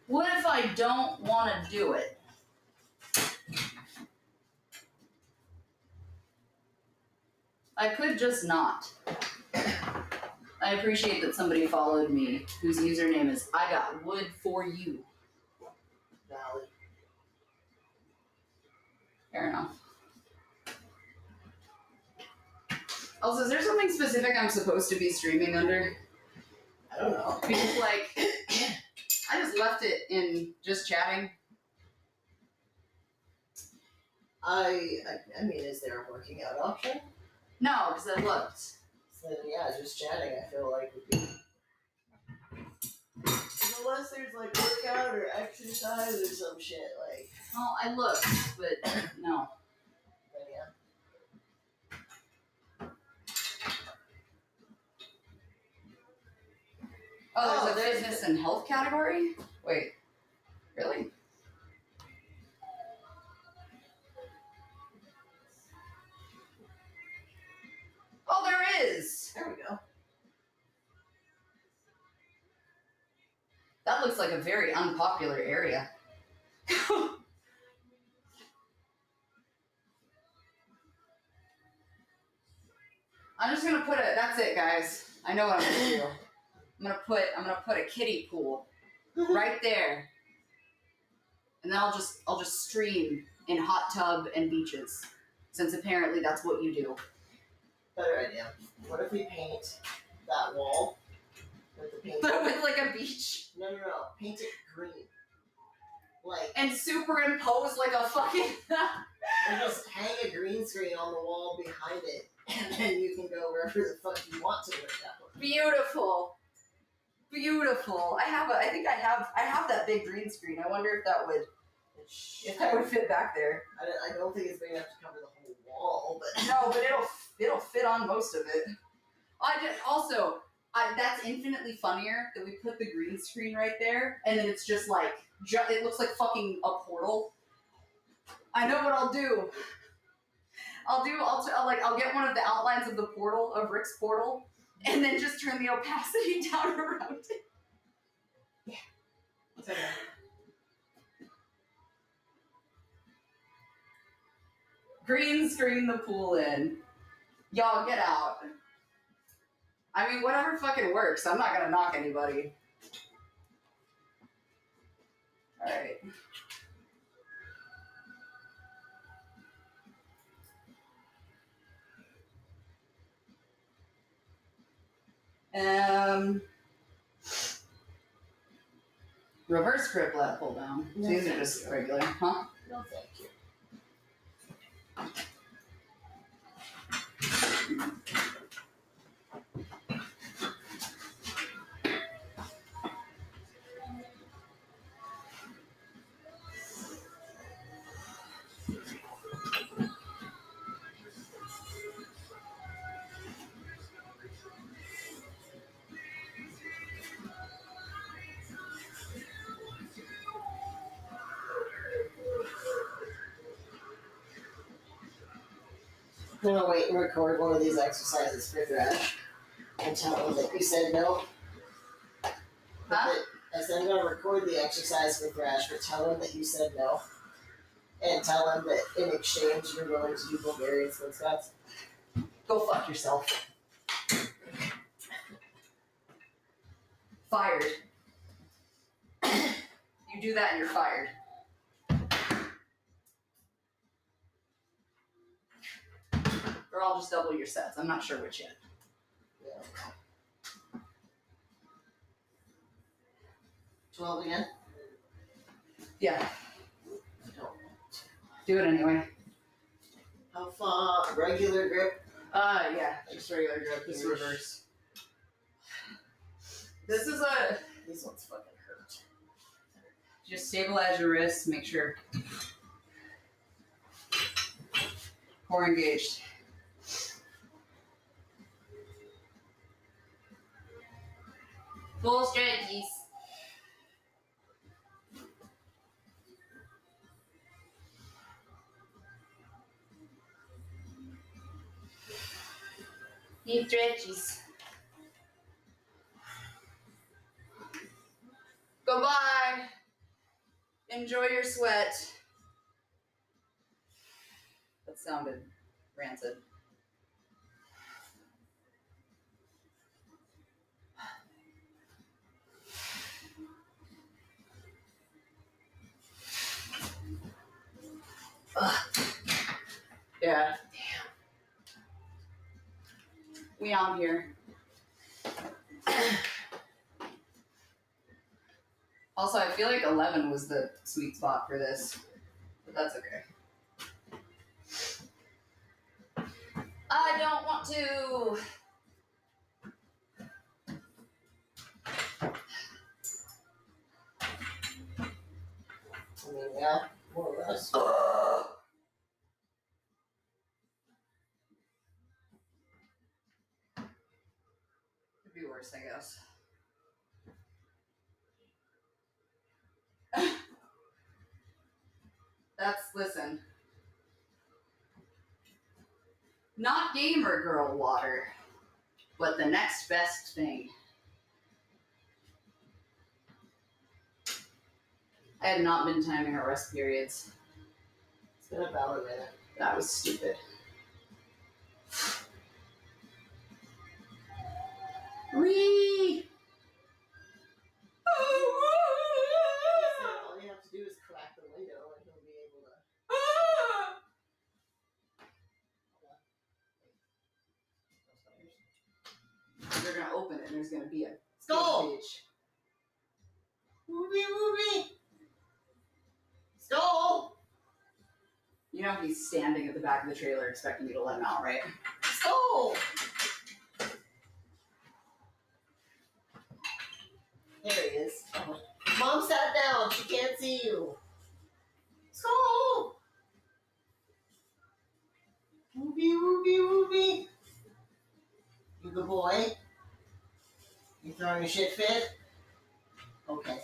What if I don't want to do it? I could just not. I appreciate that somebody followed me whose username is I got wood for you. Valid. Fair enough. Also, is there something specific I'm supposed to be streaming under? I don't know. Because, like, I just left it in just chatting. I mean, is there a working out option? No, because I looked. So yeah, just chatting I feel like would be... Unless there's like workout or exercise or some shit, like... Well, I looked, but no. But yeah. Oh, there's a fitness and health category? Wait, really? Oh, there is! There we go. That looks like a very unpopular area. I'm just gonna put that's it, guys. I know what I'm gonna do. I'm gonna put a kiddie pool right there. And then I'll just stream in hot tub and beaches. Since apparently that's what you do. Better idea. What if we paint that wall with the paint? With like a beach. No. Paint it green. Like... And superimpose like a fucking... And just hang a green screen on the wall behind it. And then you can go wherever the fuck you want to with that one. Beautiful. Beautiful. I think I have that big green screen. I wonder if that would fit back there. I don't think it's big enough to cover the whole wall, but... No, but it'll fit on most of it. That's infinitely funnier that we put the green screen right there, and then it's just like, it looks like fucking a portal. I know what I'll do. I'll get one of the outlines of the portal, of Rick's portal, and then just turn the opacity down around it. Yeah. It's okay. Green screen the pool in. Y'all get out. I mean, whatever fucking works. I'm not gonna knock anybody. Alright. Reverse grip lat pull down. No, These are just regular, huh? No, thank you. I'm gonna wait and record one of these exercises for Thrash and tell him that you said no. Huh? I said I'm gonna record the exercise for Thrash, but tell him that you said no. And tell him that in exchange you're willing to do Bulgarian split squats. Go fuck yourself. Fired. You do that and you're fired. Or I'll just double your sets. I'm not sure which yet. Yeah. 12 again? Yeah. No. Do it anyway. How far? Regular grip? Yeah. Just regular grip. Just reverse. This is These ones fucking hurt. just stabilize your wrists. Make sure core engaged. Full strategies. Deep stretches. Goodbye. Enjoy your sweat. That sounded rancid. Ugh. Yeah. Damn. We out here. Also, I feel like 11 was the sweet spot for this, but that's okay. I don't want to. I mean, yeah, more or less. Could be worse, I guess. Listen. Not gamer girl water, but the next best thing. I have not been timing our rest periods. It's been about a minute. That was stupid. Wee! All you have to do is crack the window and he'll be able to. They're gonna open it and there's gonna be a Skull! page. Whoopie! Skull! You know he's standing at the back of the trailer expecting you to let him out, right? Skull! There he is. Mom sat down. She can't see you. Skull! Whoopie! You good boy? You throwing a shit fit? Okay.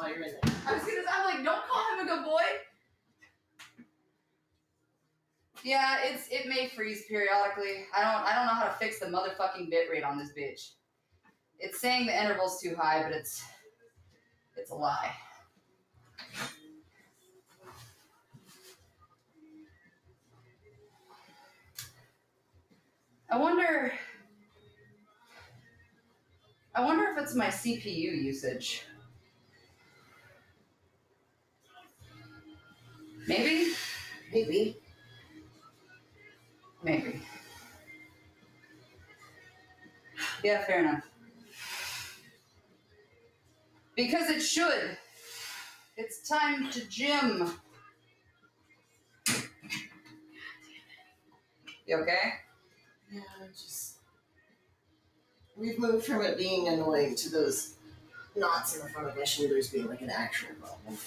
while you're in there. I'm like, don't call him a good boy. Yeah, it may freeze periodically. I don't know how to fix the motherfucking bit rate on this bitch. It's saying the interval's too high, but it's a lie. I wonder if it's my CPU usage. Maybe? Maybe. Maybe. Yeah, fair enough. Because it should. It's time to gym. You okay? Yeah, just we've moved from it being annoying to those knots in the front of my shoulders being like an actual problem.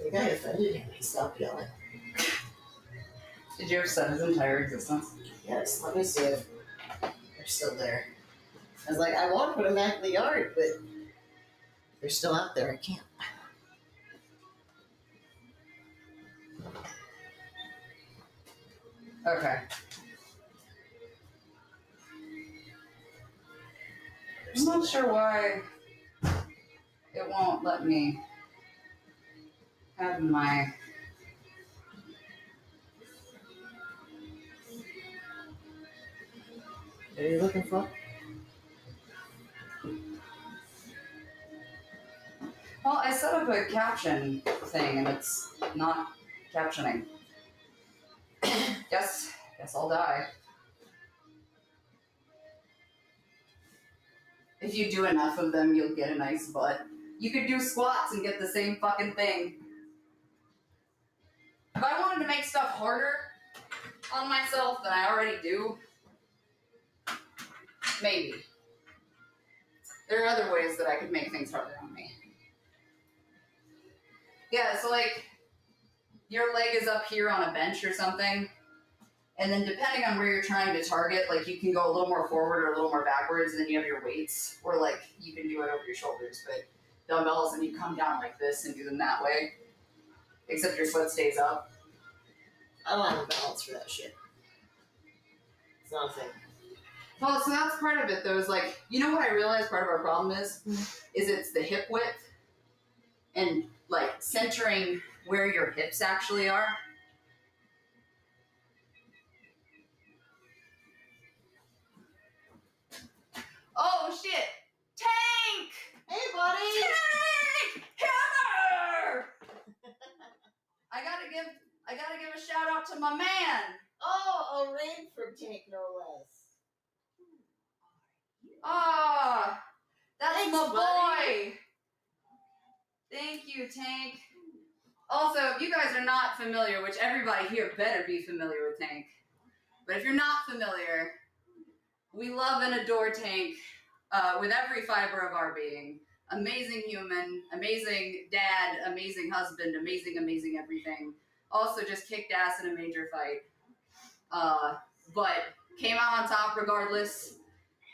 I think I offended him. He stopped yelling. Did you upset his entire existence? Yes, let me see if they're still there. I was like, I want to put them back in the yard, but they're still out there. I can't. Okay. I'm not sure why it won't let me have my... What are you looking for? Well, I set up a caption thing and it's not captioning. Guess I'll die. If you do enough of them, you'll get a nice butt. You could do squats and get the same fucking thing. If I wanted to make stuff harder on myself than I already do, maybe. There are other ways that I could make things harder on me. Yeah, so like, your leg is up here on a bench or something, and then depending on where you're trying to target, like you can go a little more forward or a little more backwards, and then you have your weights, or like you can do it over your shoulders, but dumbbells, and you come down like this and do them that way, except your foot stays up. I don't have a balance for that shit. It's not a thing. Well, so that's part of it, though, is like, you know what I realized part of our problem is? Is it's the hip width and like centering where your hips actually are. Oh shit! Tank! Hey, buddy! Tank! Hammer! I gotta give a shout out to my man. Oh, a raid from Tank, no less. Ah, that's Thanks, my buddy. boy. Thank you, Tank. Also, if you guys are not familiar, which everybody here better be familiar with Tank, but if you're not familiar, we love and adore Tank with every fiber of our being. Amazing human, amazing dad, amazing husband, amazing everything. Also just kicked ass in a major fight. But came out on top regardless.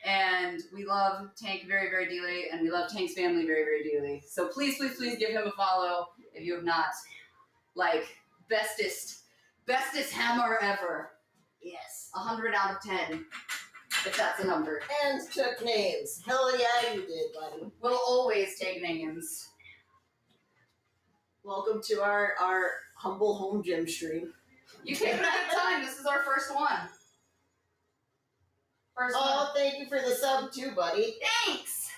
And we love Tank very dearly, and we love Tank's family very dearly. So please give him a follow if you have not. Like, bestest hammer ever. Yes. 100 out of 10, if that's a number. And took names. Hell yeah, you did, buddy. We'll always take names. Welcome to our humble home gym stream. You came at a good time. This is our first one. First one. Oh, thank you for the sub too, buddy. Thanks!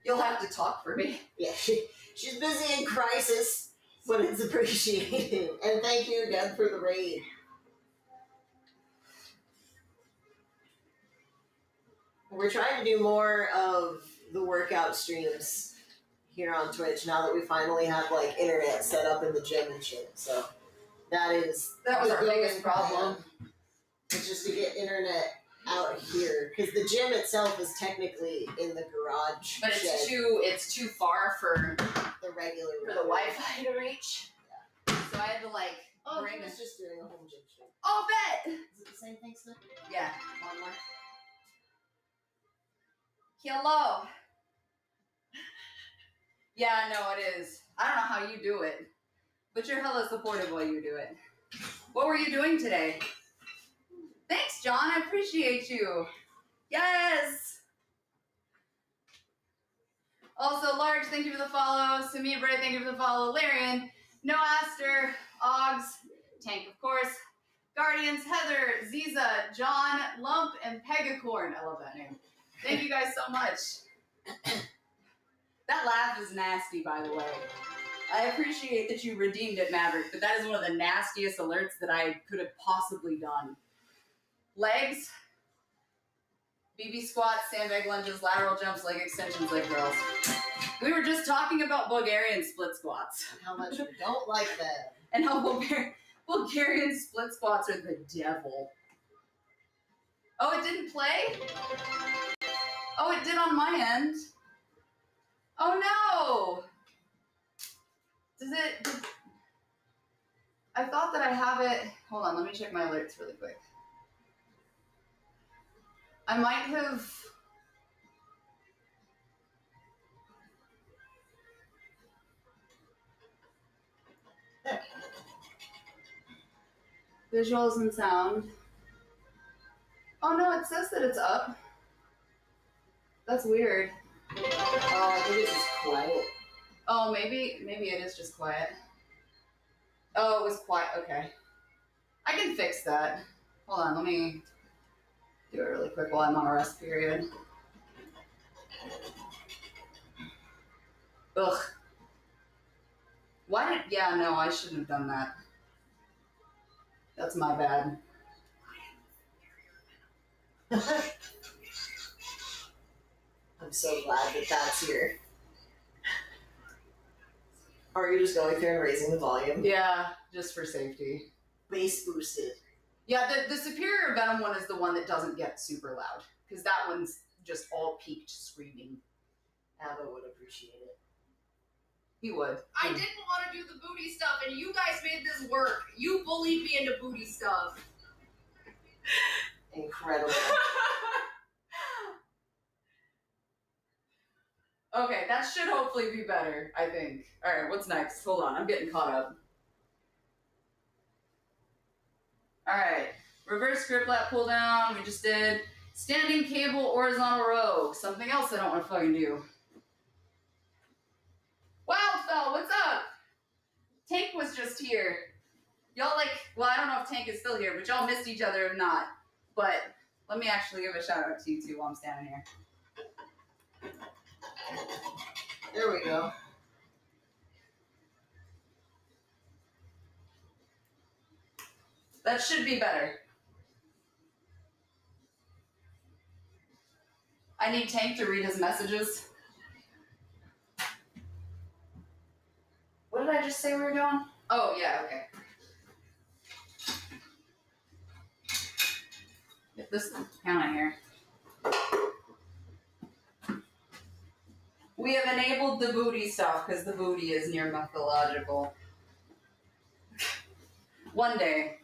You'll have to talk for me. Yeah, she's busy in crisis, but it's appreciated. And thank you again for the raid. We're trying to do more of the workout streams here on Twitch now that we finally have like internet set up in the gym and shit. So That was our biggest problem. It's just to get internet out here, because the gym itself is technically in the garage. But it's too far for the regular for the Wi-Fi to reach. Yeah. So I had to bring this. Just doing a home gym stream. Oh, bet. Is it the same thing, Smith? Yeah. One more. Hello. Yeah, no, it is. I don't know how you do it, but you're hella supportive while you do it. What were you doing today? Thanks, John. I appreciate you. Yes. Also, Large, thank you for the follow. Samir Bray, thank you for the follow. Larian, No Aster, Oggs, Tank, of course. Guardians, Heather, Ziza, John, Lump, and Pegacorn. I love that name. Thank you guys so much. That laugh is nasty, by the way. I appreciate that you redeemed it, Maverick, but that is one of the nastiest alerts that I could have possibly done. Legs, BB squats, sandbag lunges, lateral jumps, leg extensions, leg curls. We were just talking about Bulgarian split squats. How much we don't like them. And how Bulgarian split squats are the devil. Oh, it didn't play? Oh, it did on my end. Oh no! I thought that I have it. Hold on, let me check my alerts really quick. I might have. Visuals and sound. Oh no, it says that it's up. That's weird. Oh, I think it's just quiet. Oh, maybe it is just quiet. Oh, it was quiet. Okay. I can fix that. Hold on, let me do it really quick while I'm on a rest period. Ugh. Yeah, no, I shouldn't have done that. That's my bad. I'm so glad that that's here. Are you just going through and raising the volume? Yeah, just for safety. Bass boosted. Yeah, the Superior Venom one is the one that doesn't get super loud, because that one's just all peaked screaming. Abba would appreciate it. He would. I didn't want to do the booty stuff, and you guys made this work. You bullied me into booty stuff. Incredible. Okay, that should hopefully be better, I think. Alright, what's next? Hold on, I'm getting caught up. Alright, reverse grip lat pull down, we just did. Standing cable horizontal row, something else I don't want to fucking do. Wildfell, what's up? Tank was just here. Y'all well, I don't know if Tank is still here, but y'all missed each other if not. But let me actually give a shout out to you two while I'm standing here. There we go. That should be better. I need Tank to read his messages. What did I just say we were doing? Oh, yeah, okay. Get this counter here. We have enabled the booty stuff because the booty is near mythological. One day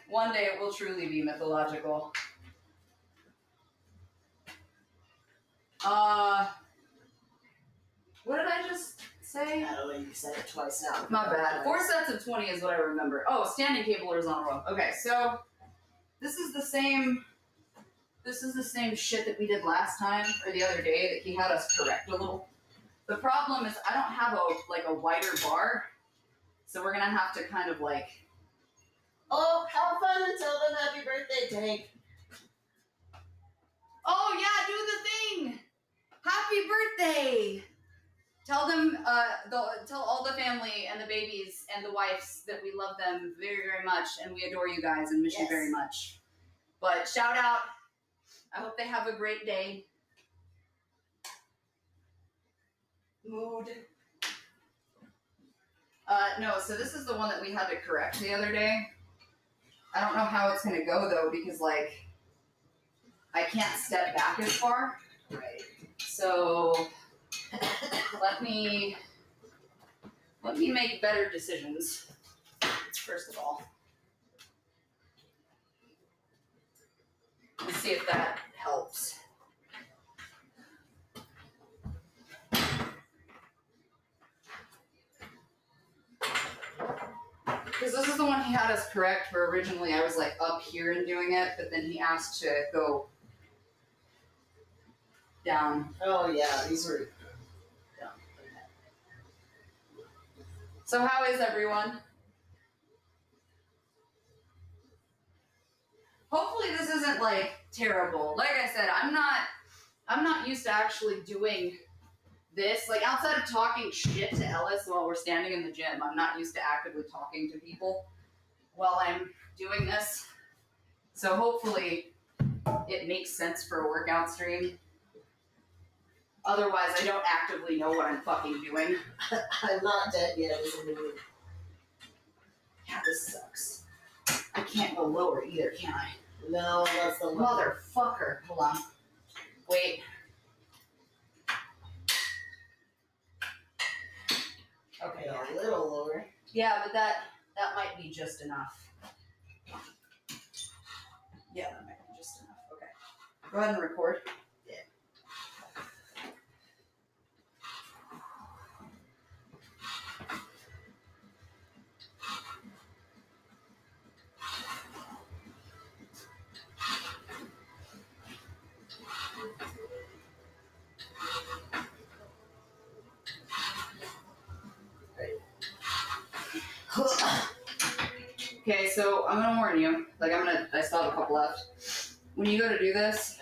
it will truly be mythological. What did I just say? I don't know, you said it twice now. My bad. 4 sets of 20 is what I remember. Oh, standing cable horizontal row. Okay, so this is the same shit that we did last time or the other day that he had us correct a little. The problem is I don't have a wider bar, so we're gonna have to kind of Oh, have fun and tell them happy birthday, Tank. Oh yeah, do the thing! Happy birthday! Tell them, tell all the family and the babies and the wives that we love them very, very much and we adore you guys and miss you very much. But shout out. I hope they have a great day. Mood. No, so this is the one that we had to correct the other day. I don't know how it's gonna go though, because like, I can't step back as far. Right. So, let me make better decisions, first of all. Let's see if that helps. Because this is the one he had us correct where originally I was like up here and doing it, but then he asked to go down. Oh yeah, these were. Down. So how is everyone? Hopefully this isn't like terrible. Like I said, I'm not used to actually doing this. Like outside of talking shit to Ellis while we're standing in the gym, I'm not used to actively talking to people while I'm doing this. So hopefully it makes sense for a workout stream. Otherwise, I don't actively know what I'm fucking doing. I'm not dead yet, isn't it? Yeah, this sucks. I can't go lower either, can I? No, that's the one. Motherfucker. Hold on. Wait. Okay. Yeah, a little lower. Yeah, but that might be just enough. Yeah, that might be just enough. Okay. Go ahead and record. Yeah. Okay, so I'm gonna warn you. Like I still have a couple left. When you go to do this,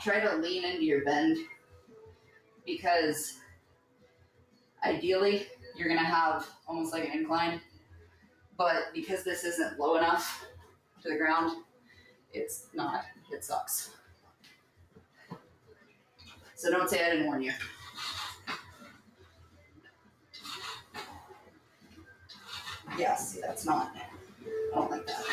try to lean into your bend because ideally you're gonna have almost like an incline, but because this isn't low enough to the ground, it's not. It sucks. So don't say I didn't warn you. Yeah, see, that's not. I don't like that.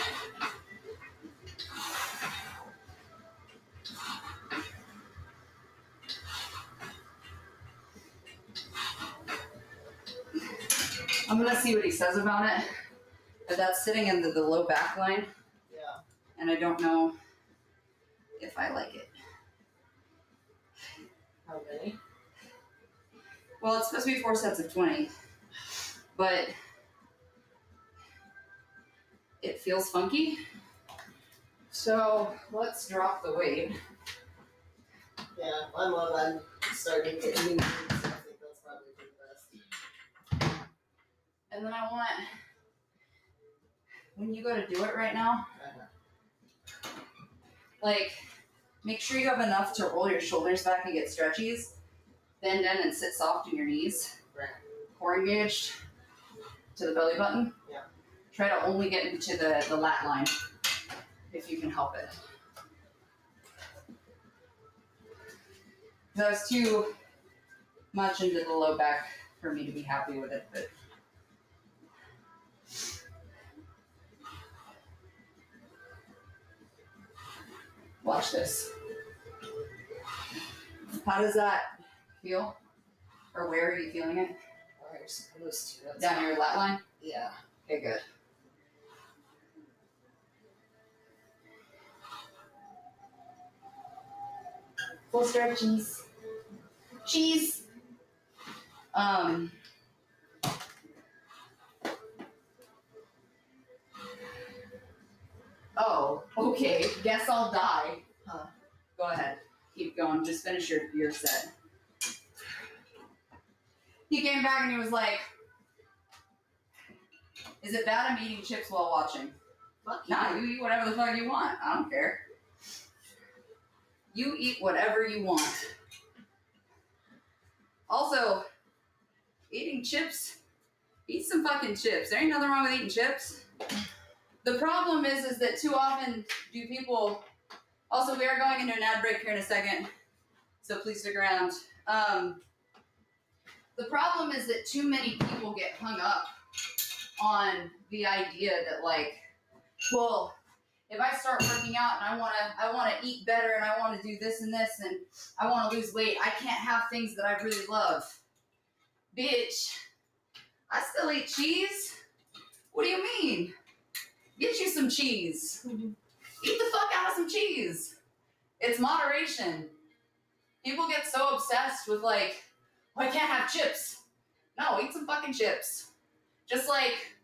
I'm gonna see what he says about it, but that's sitting in the low back line, Yeah. and I don't know if I like it. How many? Well, it's supposed to be 4 sets of 20, but it feels funky. So let's drop the weight. Yeah, I'm starting to get new moves, so I think that's probably for the best. And then I want, when you go to do it right now, like, make sure you have enough to roll your shoulders back and get stretchies. Bend in and sit soft in your knees. Right. Core engaged to the belly button. Yeah. Try to only get into the lat line if you can help it. That was too much into the low back for me to be happy with it, but watch this. How does that feel? Or where are you feeling it? Where's those two? That's Down your lat line? Yeah. Okay, good. Full stretchies. Cheese. Oh, okay. Guess I'll die. Huh. Go ahead. Keep going. Just finish your set. He came back and he was like, is it bad I'm eating chips while watching? Fuck Nah, you. you eat whatever the fuck you want. I don't care. You eat whatever you want. Also, eating chips, eat some fucking chips. There ain't nothing wrong with eating chips. The problem is that too often do people, also we are going into an ad break here in a second, so please stick around. The problem is that too many people get hung up on the idea that like, well, if I start working out and I wanna eat better and I wanna do this and this and I wanna lose weight, I can't have things that I really love. Bitch, I still eat cheese. What do you mean? Get you some cheese. Eat the fuck out of some cheese. It's moderation. People get so obsessed with like, well, I can't have chips. No, eat some fucking chips. Just like,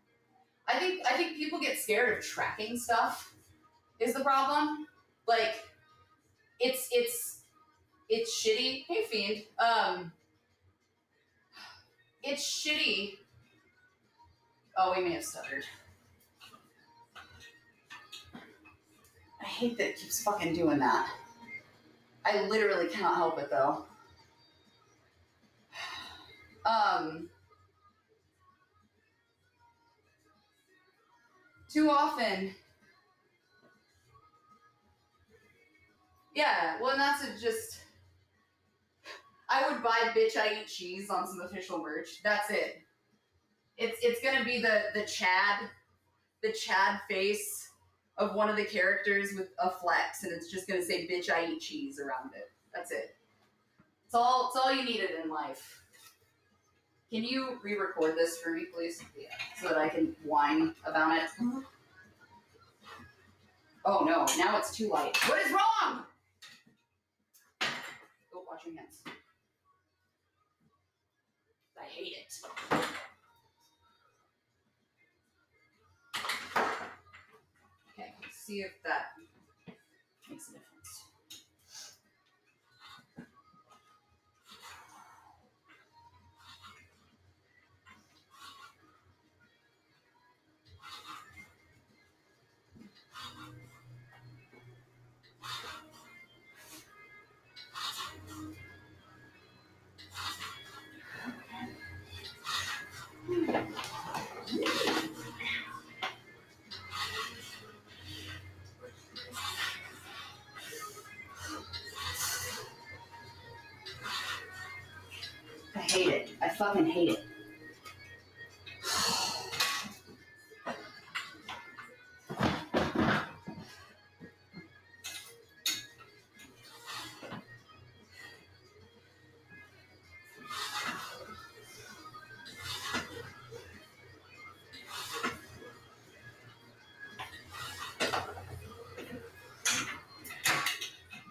I think people get scared of tracking stuff is the problem. Like, it's shitty. Hey, Fiend. It's shitty. Oh, we may have stuttered. I hate that it keeps fucking doing that. I literally cannot help it though. Too often. Yeah, well, and that's just. I would buy "Bitch I Eat Cheese" on some official merch. That's it. It's gonna be the Chad face of one of the characters with a flex, and it's just gonna say "Bitch I Eat Cheese" around it. That's it. It's all you needed in life. Can you re-record this for me, please? Yeah, so that I can whine about it. Oh no, now it's too light. What is wrong? Go wash your hands. I hate it. Okay, let's see if that makes a difference. I hate it. I fucking hate it.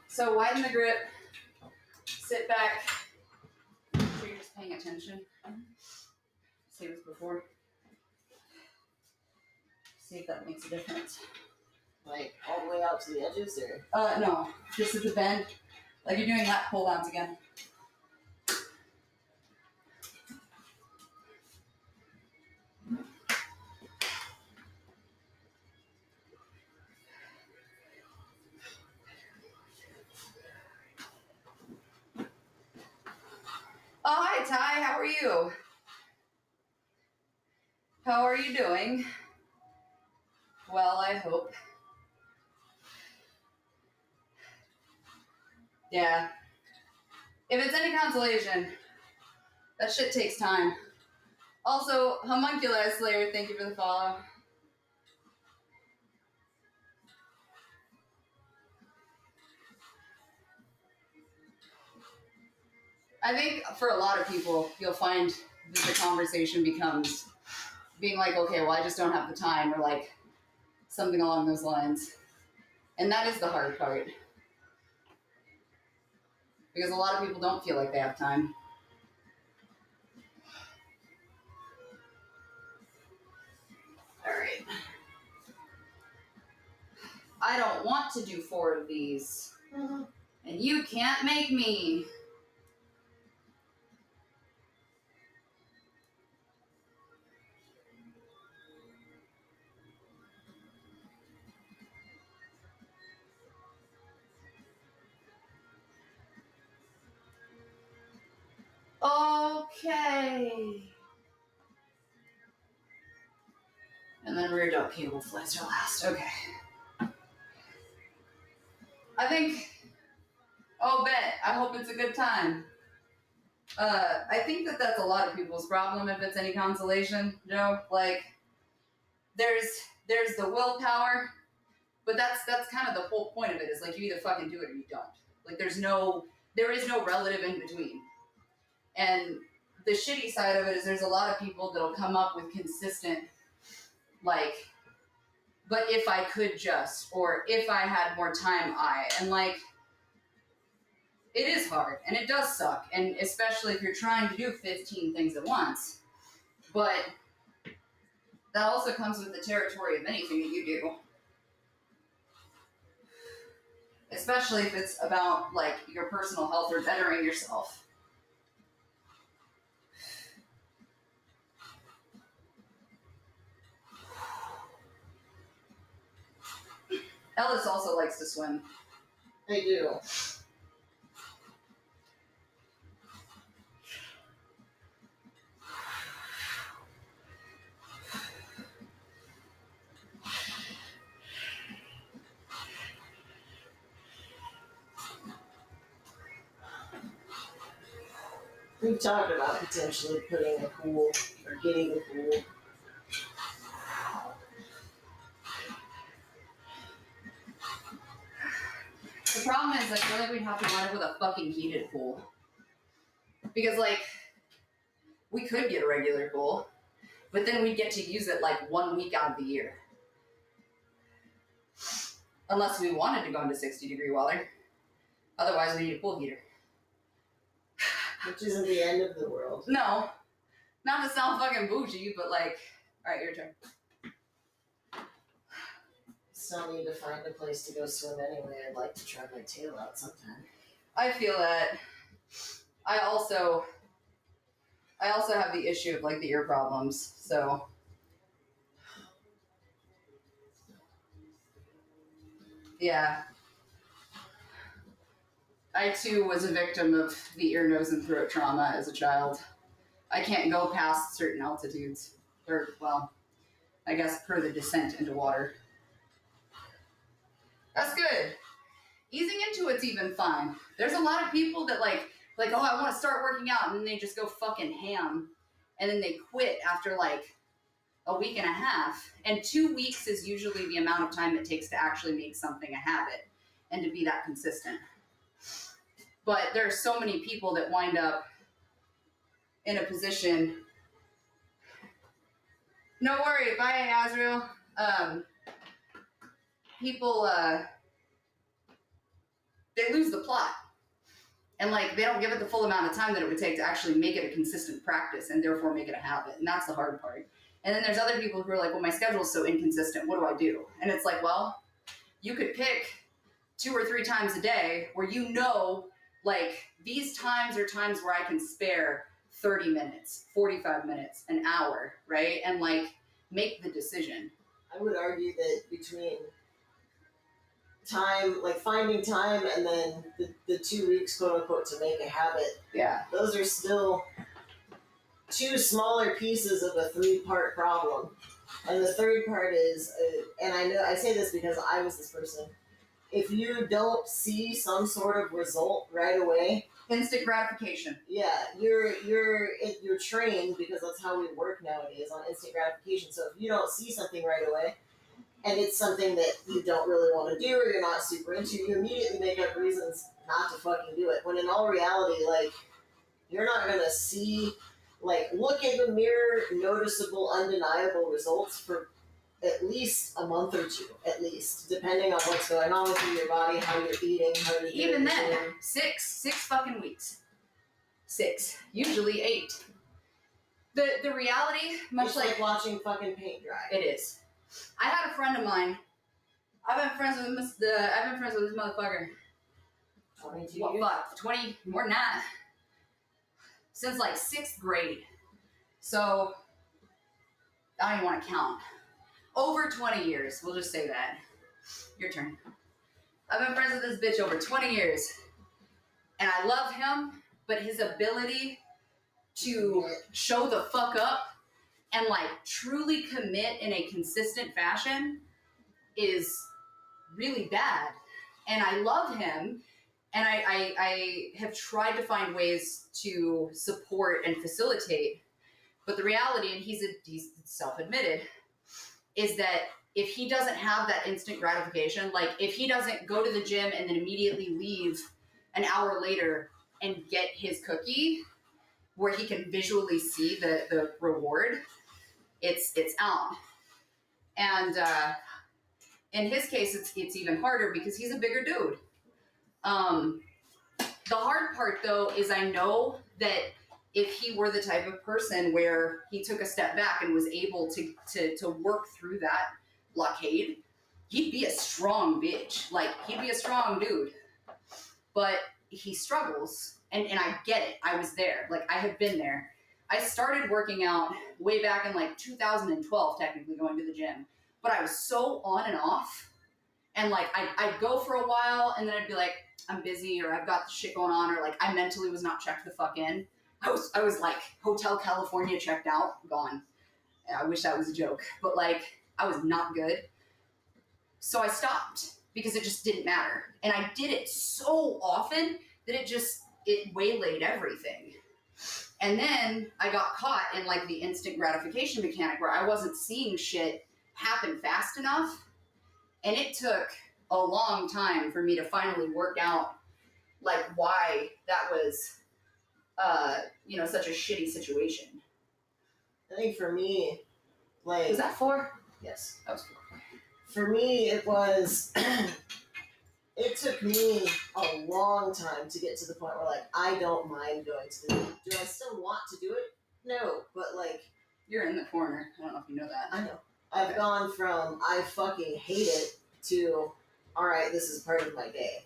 So widen the grip, sit back, make sure you're just paying attention. Same as before. See if that makes a difference. Like all the way out to the edges, or? No, just at the bend. Like you're doing lat pull downs again. Oh, hi, Ty. How are you? How are you doing? Well, I hope. Yeah. If it's any consolation, that shit takes time. Also, Homunculi Slayer, thank you for the follow. I think for a lot of people, you'll find that the conversation becomes being like, okay, well, I just don't have the time, or like something along those lines. And that is the hard part. Because a lot of people don't feel like they have time. All right. I don't want to do 4 of these. And you can't make me. Okay. And then rear delt cable flies are last. Okay. I think. Oh, bet. I hope it's a good time. I think that that's a lot of people's problem if it's any consolation, Joe. Like, there's the willpower, but that's kind of the whole point of it. Is like you either fucking do it or you don't. Like there is no relative in between. And the shitty side of it is there's a lot of people that'll come up with consistent, like, but if I could just, or if I had more time, and like, it is hard and it does suck. And especially if you're trying to do 15 things at once. But that also comes with the territory of anything that you do. Especially if it's about like your personal health or bettering yourself. Ellis also likes to swim. I do. We've talked about potentially putting a pool or getting a pool. The problem is I feel like we'd have to run it with a fucking heated pool. Because like, we could get a regular pool, but then we'd get to use it like 1 week out of the year. Unless we wanted to go into 60-degree water. Otherwise we need a pool heater. Which isn't the end of the world. No. Not to sound fucking bougie, but like, alright, your turn. Still need to find a place to go swim anyway. I'd like to try my tail out sometime. I feel that. I also have the issue of like the ear problems, so. Yeah. I too was a victim of the ear, nose, and throat trauma as a child. I can't go past certain altitudes. Or, well, I guess per the descent into water. That's good. Easing into it's even fine. There's a lot of people that like, oh, I want to start working out, and then they just go fucking ham. And then they quit after like a week and a half. And 2 weeks is usually the amount of time it takes to actually make something a habit and to be that consistent. But there are so many people that wind up in a position. No worry, bye, Azrael. People, they lose the plot. And like, they don't give it the full amount of time that it would take to actually make it a consistent practice and therefore make it a habit. And that's the hard part. And then there's other people who are like, well, my schedule's so inconsistent. What do I do? And it's like, well, you could pick 2 or 3 times a day where you know, like, these times are times where I can spare 30 minutes, 45 minutes, an hour, right? And like, make the decision. I would argue that between time, like finding time, and then the 2 weeks, quote unquote, to make a habit. Yeah. Those are still 2 smaller pieces of a 3-part problem. And the third part is, and I know I say this because I was this person. If you don't see some sort of result right away, instant gratification. Yeah, you're trained, because that's how we work nowadays, on instant gratification. So if you don't see something right away, and it's something that you don't really want to do or you're not super into, you immediately make up reasons not to fucking do it. When in all reality, like, you're not gonna see, like, look in the mirror, noticeable, undeniable results for at least a month or 2, at least, depending on what's going on with your body, how you're eating, how you're doing. Even then, 6 fucking weeks. 6, usually 8. The reality, much it's like watching fucking paint dry. It is. I had a friend of mine. I've been friends with this motherfucker. 22 what, years? fuck, 20, more than that. Since like 6th grade. So, I don't even want to count. Over 20 years, we'll just say that. Your turn. I've been friends with this bitch over 20 years. And I love him, but his ability to show the fuck up and like truly commit in a consistent fashion is really bad. And I love him And I have tried to find ways to support and facilitate, but the reality, and he's self-admitted, is that if he doesn't have that instant gratification, like if he doesn't go to the gym and then immediately leave an hour later and get his cookie where he can visually see the reward, it's out. And in his case, it's even harder because he's a bigger dude. The hard part, though, is I know that if he were the type of person where he took a step back and was able to work through that blockade, he'd be a strong bitch. Like, he'd be a strong dude. But he struggles, and I get it. I was there. Like, I have been there. I started working out way back in, like, 2012, technically, going to the gym. But I was so on and off. And, like, I'd go for a while, and then I'd be like, I'm busy, or I've got the shit going on, or, like, I mentally was not checked the fuck in. I was like, Hotel California checked out, gone. I wish that was a joke. But, like, I was not good. So I stopped, because it just didn't matter. And I did it so often that it waylaid everything. And then I got caught in, like, the instant gratification mechanic where I wasn't seeing shit happen fast enough. And it took a long time for me to finally work out, like, why that was, such a shitty situation. I think for me, like... Was that 4? Yes. That was 4. For me, it was... it took me a long time to get to the point where, like, I don't mind going to the gym. Do I still want to do it? No, but, like... You're in the corner. I don't know if you know that. I know. I've gone from I fucking hate it to, all right, this is part of my day.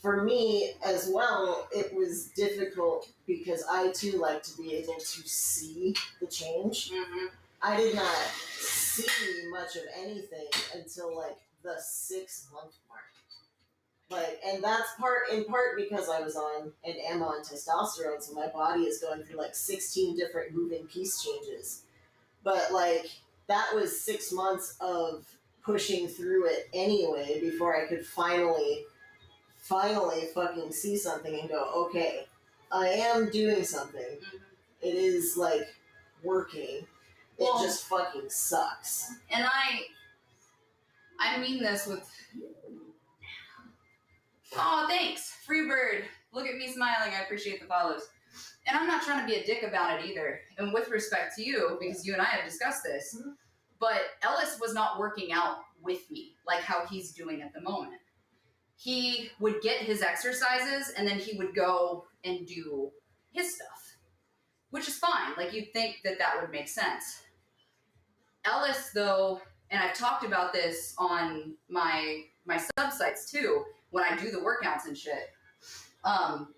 For me as well, it was difficult because I too like to be able to see the change. Mm-hmm. I did not see much of anything until like the 6-month mark. Like, and that's in part because I was on and am on testosterone, so my body is going through like 16 different moving piece changes. But like, that was 6 months of pushing through it anyway before I could finally fucking see something and go, okay, I am doing something. Mm-hmm. It is like working. Well, it just fucking sucks. And I mean this with... Oh, thanks. Free bird. Look at me smiling. I appreciate the follows. And I'm not trying to be a dick about it either. And with respect to you, because you and I have discussed this, Mm-hmm. but Ellis was not working out with me like how he's doing at the moment. He would get his exercises and then he would go and do his stuff, which is fine. Like, you'd think that would make sense. Ellis, though, and I've talked about this on my subsites too, when I do the workouts and shit.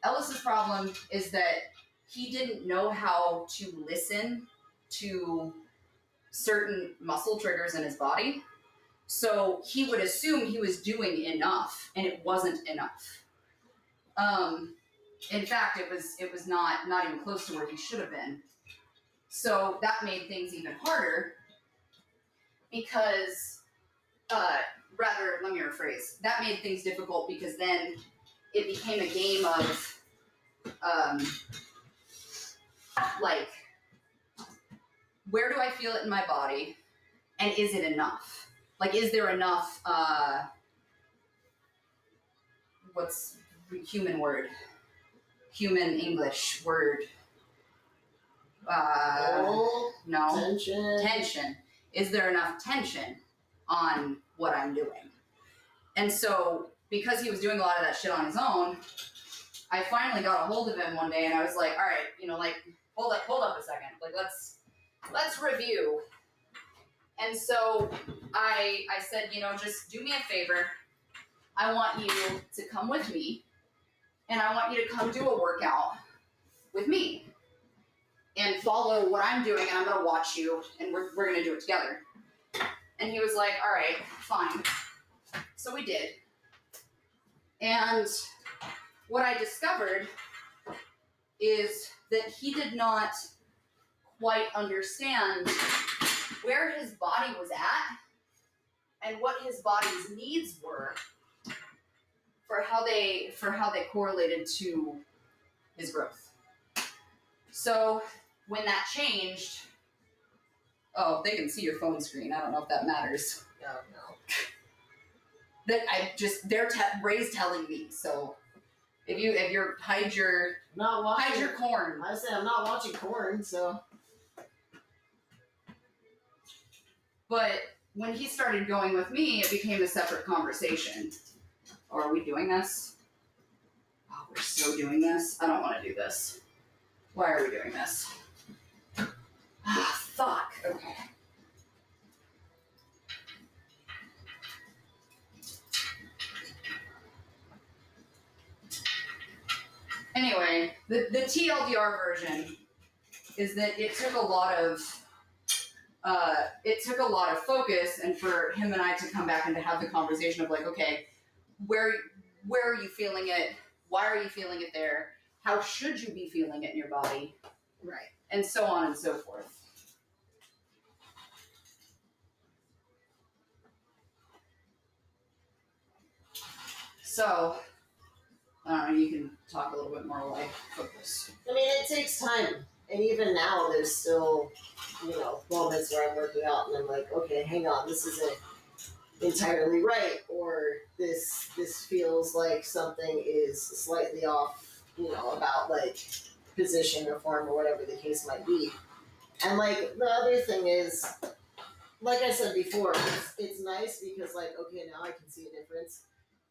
Ellis's problem is that he didn't know how to listen to certain muscle triggers in his body. So he would assume he was doing enough, and it wasn't enough. In fact, it was not even close to where he should have been. So that made things even harder because, rather, let me rephrase. That made things difficult because then it became a game of, like, where do I feel it in my body, and is it enough? Like, is there enough, what's human word? Human English word. No. Tension. Is there enough tension on what I'm doing? And so, because he was doing a lot of that shit on his own, I finally got a hold of him one day and I was like, all right, hold up a second. Like, let's review. And so I said, just do me a favor. I want you to come with me and I want you to come do a workout with me and follow what I'm doing, and I'm going to watch you, and we're going to do it together. And he was like, all right, fine. So we did. And what I discovered is that he did not quite understand where his body was at and what his body's needs were for how they correlated to his growth. So when that changed, oh, they can see your phone screen. I don't know if that matters. No, no. That Ray's telling me. So if you're hide your corn. I said I'm not watching corn, so. But when he started going with me, it became a separate conversation. Oh, are we doing this? Oh, we're so doing this. I don't want to do this. Why are we doing this? Ah, fuck. Okay. Anyway, the TLDR version is that it took a lot of focus, and for him and I to come back and to have the conversation of like, okay, where are you feeling it? Why are you feeling it there? How should you be feeling it in your body? Right. And so on and so forth. So, I don't know, you can talk a little bit more while I focus. I mean, it takes time. And even now, there's still, moments where I'm working out and I'm like, okay, hang on, this isn't entirely right, or this feels like something is slightly off, about like position or form or whatever the case might be. And like the other thing is, like I said before, it's nice because like, okay, now I can see a difference,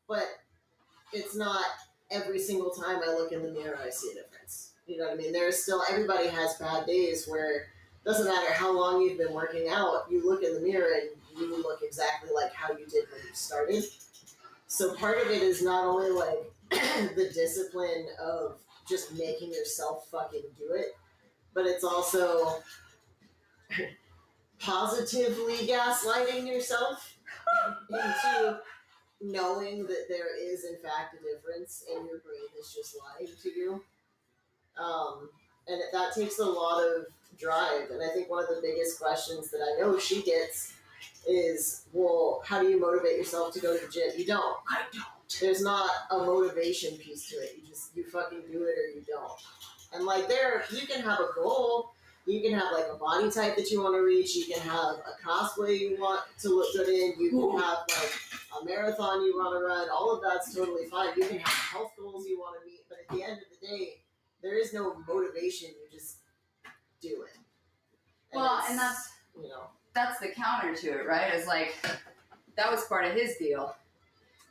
but it's not every single time I look in the mirror I see a difference. You know what I mean? There's still, everybody has bad days where it doesn't matter how long you've been working out, you look in the mirror and you look exactly like how you did when you started. So part of it is not only like the discipline of just making yourself fucking do it, but it's also positively gaslighting yourself into knowing that there is in fact a difference and your brain is just lying to you. And that takes a lot of drive. And I think one of the biggest questions that I know she gets is, well, how do you motivate yourself to go to the gym? You don't. I don't. There's not a motivation piece to it. You fucking do it or you don't. And like you can have a goal. You can have like a body type that you want to reach. You can have a cosplay you want to look good in. You can have like a marathon you want to run. All of that's totally fine. You can have health goals you want to meet. But at the end of the day, there is no motivation. You just do it. And that's the counter to it, right? It's like, that was part of his deal.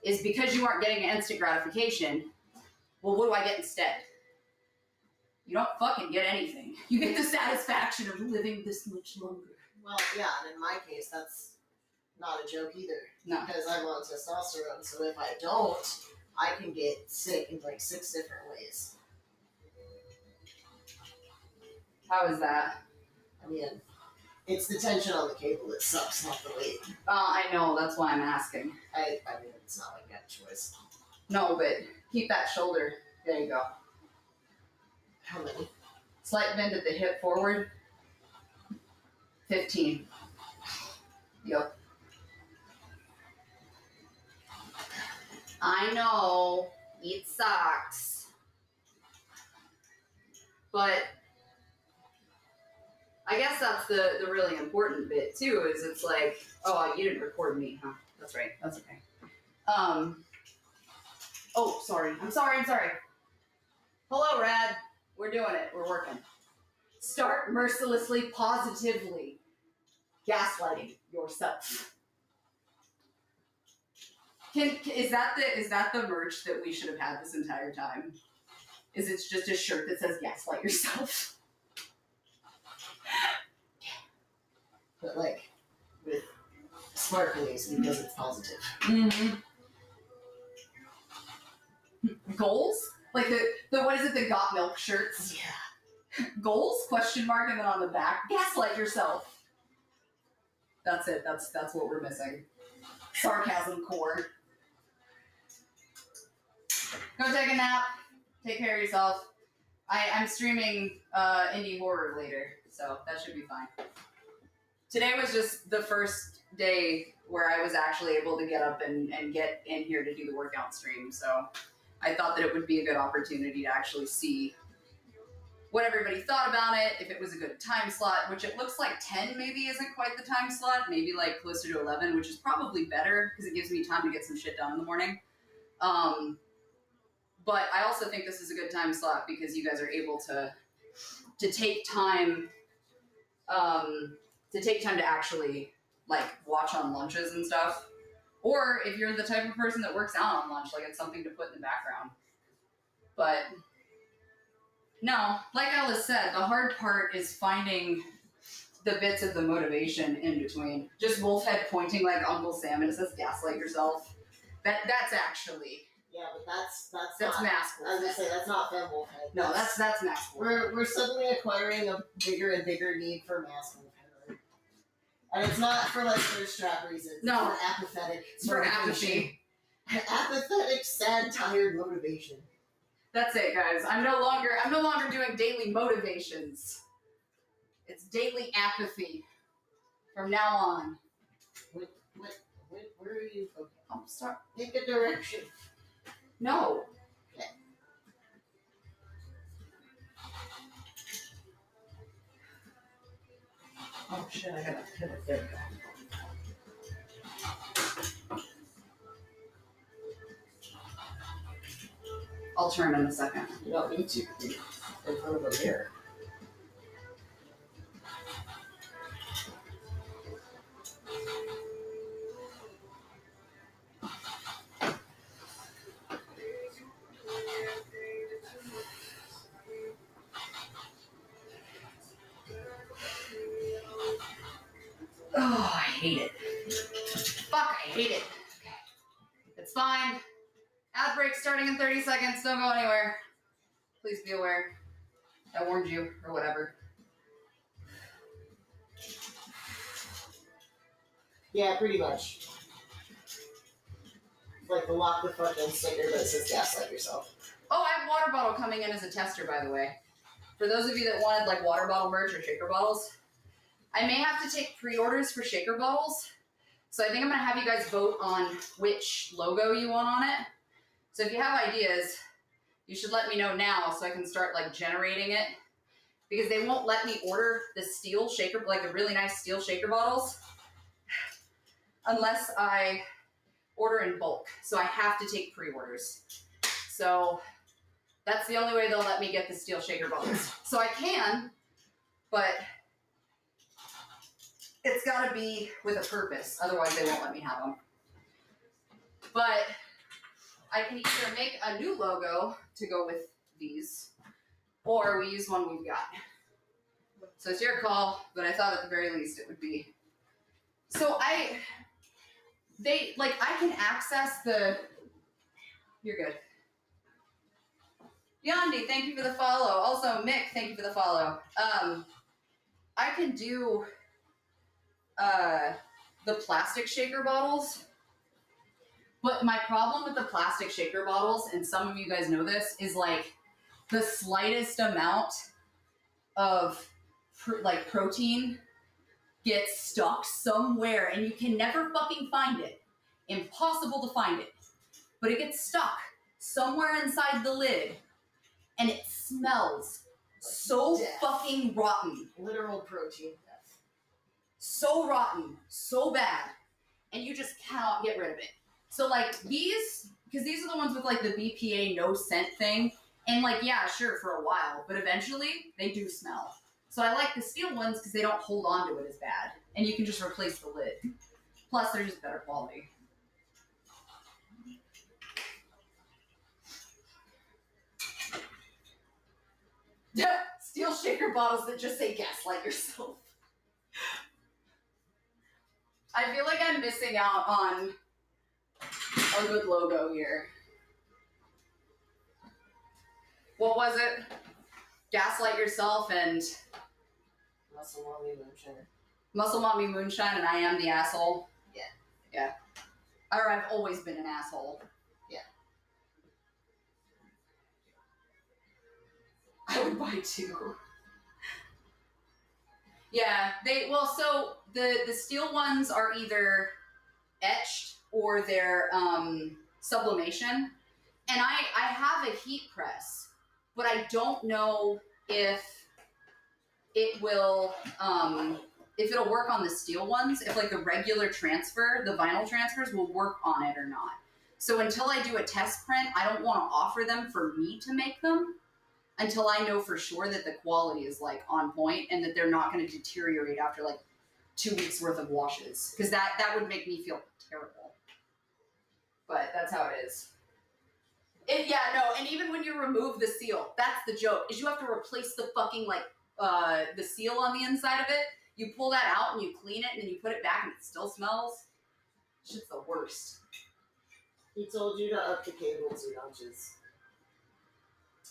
Is because you aren't getting instant gratification, well, what do I get instead? You don't fucking get anything. You get the satisfaction of living this much longer. Well, yeah, and in my case, that's not a joke either. No. Because I'm on testosterone, so if I don't, I can get sick in like 6 different ways. How is that? I mean, it's the tension on the cable that sucks, not the weight. I know, that's why I'm asking. I mean, it's not like I have a choice. No, but keep that shoulder. There you go. How many? Slight bend at the hip forward. 15. Yep. I know, it sucks. But I guess that's the really important bit too, is it's like, oh, you didn't record me, huh? That's right, that's okay. Oh, sorry. I'm sorry. Hello, Rad. We're doing it. We're working. Start mercilessly, positively gaslighting yourself. Is that the merch that we should have had this entire time? Is it just a shirt that says gaslight yourself? But like, with sparklies because it's positive. Mm-hmm. Goals? Like the what is it, the got milk shirts? Yeah. Goals? Question mark, and then on the back, gaslight yourself. That's it. That's what we're missing. Sarcasm core. Go take a nap. Take care of yourself. I'm streaming indie horror later, so that should be fine. today was just the first day where I was actually able to get up and get in here to do the workout stream. So I thought that it would be a good opportunity to actually see what everybody thought about it, if it was a good time slot, which it looks like 10 maybe isn't quite the time slot, maybe like closer to 11, which is probably better because it gives me time to get some shit done in the morning. But I also think this is a good time slot because you guys are able to take time to actually like watch on lunches and stuff. Or if you're the type of person that works out on lunch, like it's something to put in the background. But no, like Alice said, the hard part is finding the bits of the motivation in between. Just Wolfhead pointing like Uncle Sam and it says gaslight yourself. That's actually. Yeah, but that's not mask wolf. I was gonna say that's not fem wolf head. No, that's mask wolf. We're suddenly acquiring a bigger and bigger need for mask wolf head. And it's not for like thirst trap reasons. No. It's for apathetic. It's for apathy. Apathetic, sad, tired motivation. That's it, guys. I'm no longer doing daily motivations. It's daily apathy from now on. Where are you focused? I'm sorry. Pick a direction. No. Okay. Oh shit, I gotta hit it. There we go. I'll turn in a second. You don't need to be in front of a mirror. Oh, I hate it. Fuck, I hate it. Okay. It's fine. Ad break starting in 30 seconds. Don't go anywhere. Please be aware. I warned you, or whatever. Yeah, pretty much. It's like the lock the fuck in sticker that says gaslight yourself. Oh, I have water bottle coming in as a tester, by the way. For those of you that wanted like water bottle merch or shaker bottles, I may have to take pre-orders for shaker bottles. So I think I'm gonna have you guys vote on which logo you want on it. So if you have ideas, you should let me know now so I can start like generating it. Because they won't let me order the steel shaker, like the really nice steel shaker bottles, unless I order in bulk. So I have to take pre-orders. So that's the only way they'll let me get the steel shaker bottles. So I can, but it's gotta be with a purpose. Otherwise they won't let me have them. But I can either make a new logo to go with these, or we use one we've got. So it's your call, but I thought at the very least it would be. So I can access the, you're good. Yandi, thank you for the follow. Also, Mick, thank you for the follow. I can do the plastic shaker bottles, but my problem with the plastic shaker bottles, and some of you guys know this, is like the slightest amount of protein gets stuck somewhere and you can never fucking find it. Impossible to find it. But it gets stuck somewhere inside the lid and it smells so death. Fucking rotten. Literal protein death. So rotten, so bad, and you just cannot get rid of it. So like these, because these are the ones with like the BPA no scent thing, and like yeah, sure for a while, but eventually they do smell. So I like the steel ones because they don't hold on to it as bad, and you can just replace the lid. Plus they're just better quality. Steel shaker bottles that just say gaslight yourself. I feel like I'm missing out on a good logo here. What was it? Gaslight yourself and Muscle Mommy Moonshine. Muscle Mommy Moonshine and I am the asshole. Yeah. Yeah. Or I've always been an asshole. Yeah. I would buy two. Yeah, so the steel ones are either etched or they're sublimation. And I have a heat press, but I don't know if it will if it'll work on the steel ones, if like the regular transfer, the vinyl transfers will work on it or not. So until I do a test print, I don't want to offer them for me to make them until I know for sure that the quality is like on point and that they're not going to deteriorate after like 2 weeks worth of washes, because that would make me feel terrible. But that's how it is. And even when you remove the seal, that's the joke, is you have to replace the fucking the seal on the inside of it. You pull that out and you clean it and then you put it back and it still smells. Shit's the worst. He told you to up the cable 2 notches.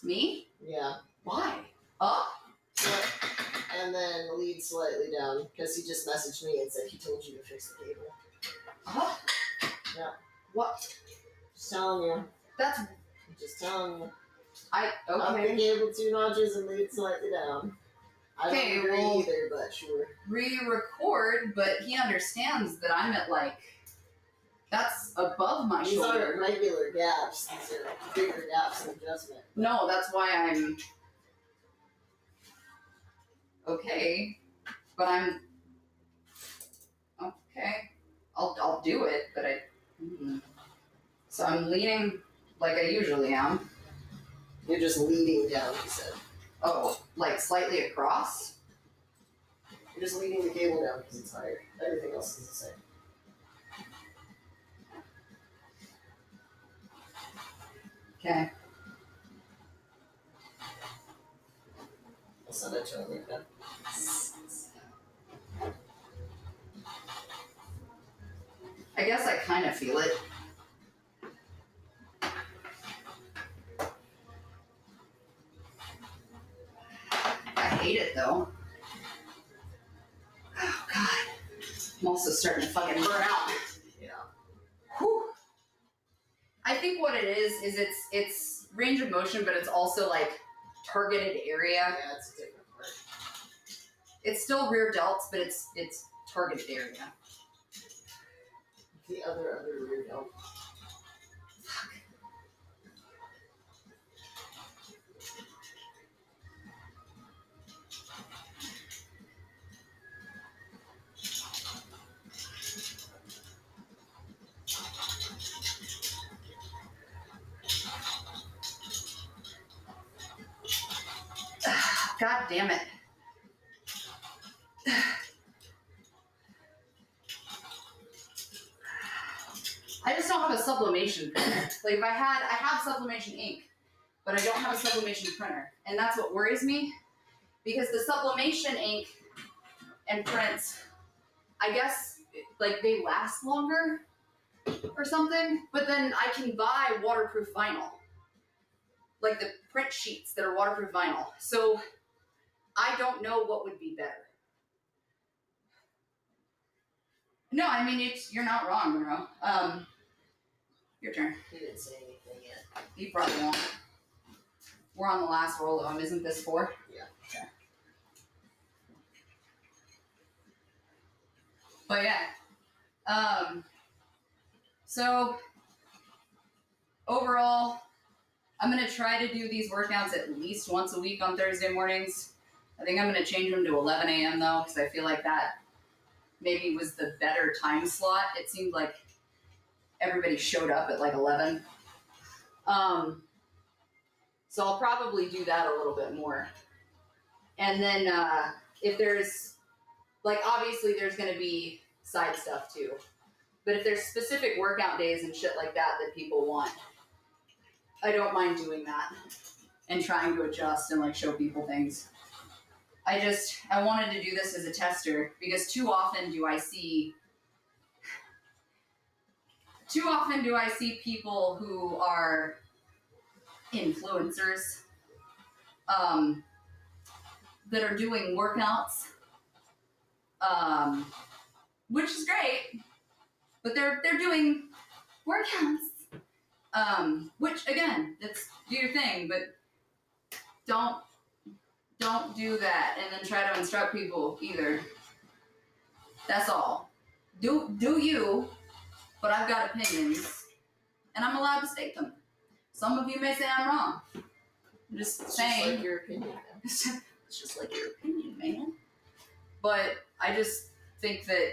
Me? Yeah. Why? Up? Yep. And then lead slightly down, because he just messaged me and said he told you to fix the cable. Up? Yeah. What? Just telling you. I'm just telling you. Okay. Up the cable 2 notches and lead slightly down. I don't agree either, but sure. Re-record, but he understands that I'm at that's above my These shoulder. aren't regular gaps. These are bigger gaps in adjustment. No, that's why I'm okay. But I'm okay. I'll do it, but So I'm leaning like I usually am. You're just leading down, he said. Oh, like slightly across? You're just leading the cable down because it's higher. Everything else is the same. Okay. I'll send it to him right now. I guess I kind of feel it. I hate it though. Oh god. I'm also starting to fucking burn out. Yeah. Whew. I think what it is it's range of motion, but it's also like targeted area. Yeah, it's a different part. It's still rear delts, but it's targeted area. The other rear delt. Fuck. God damn it. I just don't have a sublimation printer. Like I have sublimation ink, but I don't have a sublimation printer. And that's what worries me, because the sublimation ink and prints, I guess like they last longer or something, but then I can buy waterproof vinyl. Like the print sheets that are waterproof vinyl. So I don't know what would be better. No, I mean, you're not wrong, Monroe. Your turn. He didn't say anything yet. You probably won't. We're on the last roll of them. Isn't this 4? Yeah. Okay. But yeah. So overall, I'm going to try to do these workouts at least once a week on Thursday mornings. I think I'm going to change them to 11 a.m. though, because I feel like that maybe was the better time slot. It seemed like everybody showed up at like 11. So I'll probably do that a little bit more. And then if there's, like obviously there's going to be side stuff too. But if there's specific workout days and shit like that that people want, I don't mind doing that and trying to adjust and like show people things. I wanted to do this as a tester because too often do I see people who are influencers that are doing workouts, which is great, but they're doing workouts, which again, that's do your thing, but don't don't do that and then try to instruct people either. That's all. Do you, but I've got opinions, and I'm allowed to state them. Some of you may say I'm wrong. I'm just saying. Just like your opinion, man. It's just like your opinion, man. But I just think that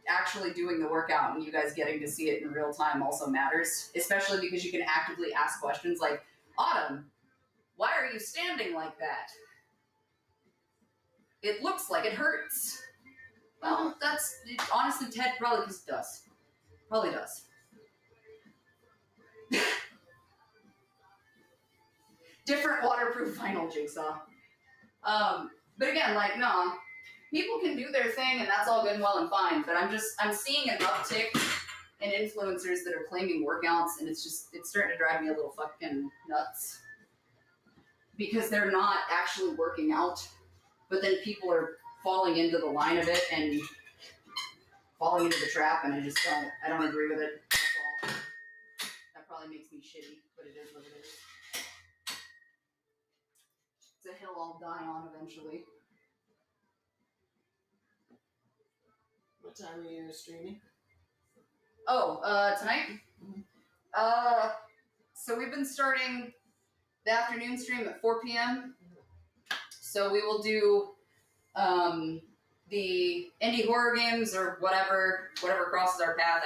actually doing the workout and you guys getting to see it in real time also matters, especially because you can actively ask questions like, Autumn, why are you standing like that? It looks like it hurts. Well, that's honestly, Ted, probably because it does. Probably does. Different waterproof vinyl, Jigsaw. But again, like, no, people can do their thing and that's all good and well and fine, but I'm seeing an uptick in influencers that are claiming workouts, and it's starting to drive me a little fucking nuts. Because they're not actually working out, but then people are falling into the line of it and falling into the trap, and I don't agree with it. That's all. That probably makes me shitty, but it is what it is. It's a hill I'll die on eventually. What time are you streaming? Oh, tonight? So we've been starting the afternoon stream at 4 p.m. So we will do the indie horror games or whatever crosses our path.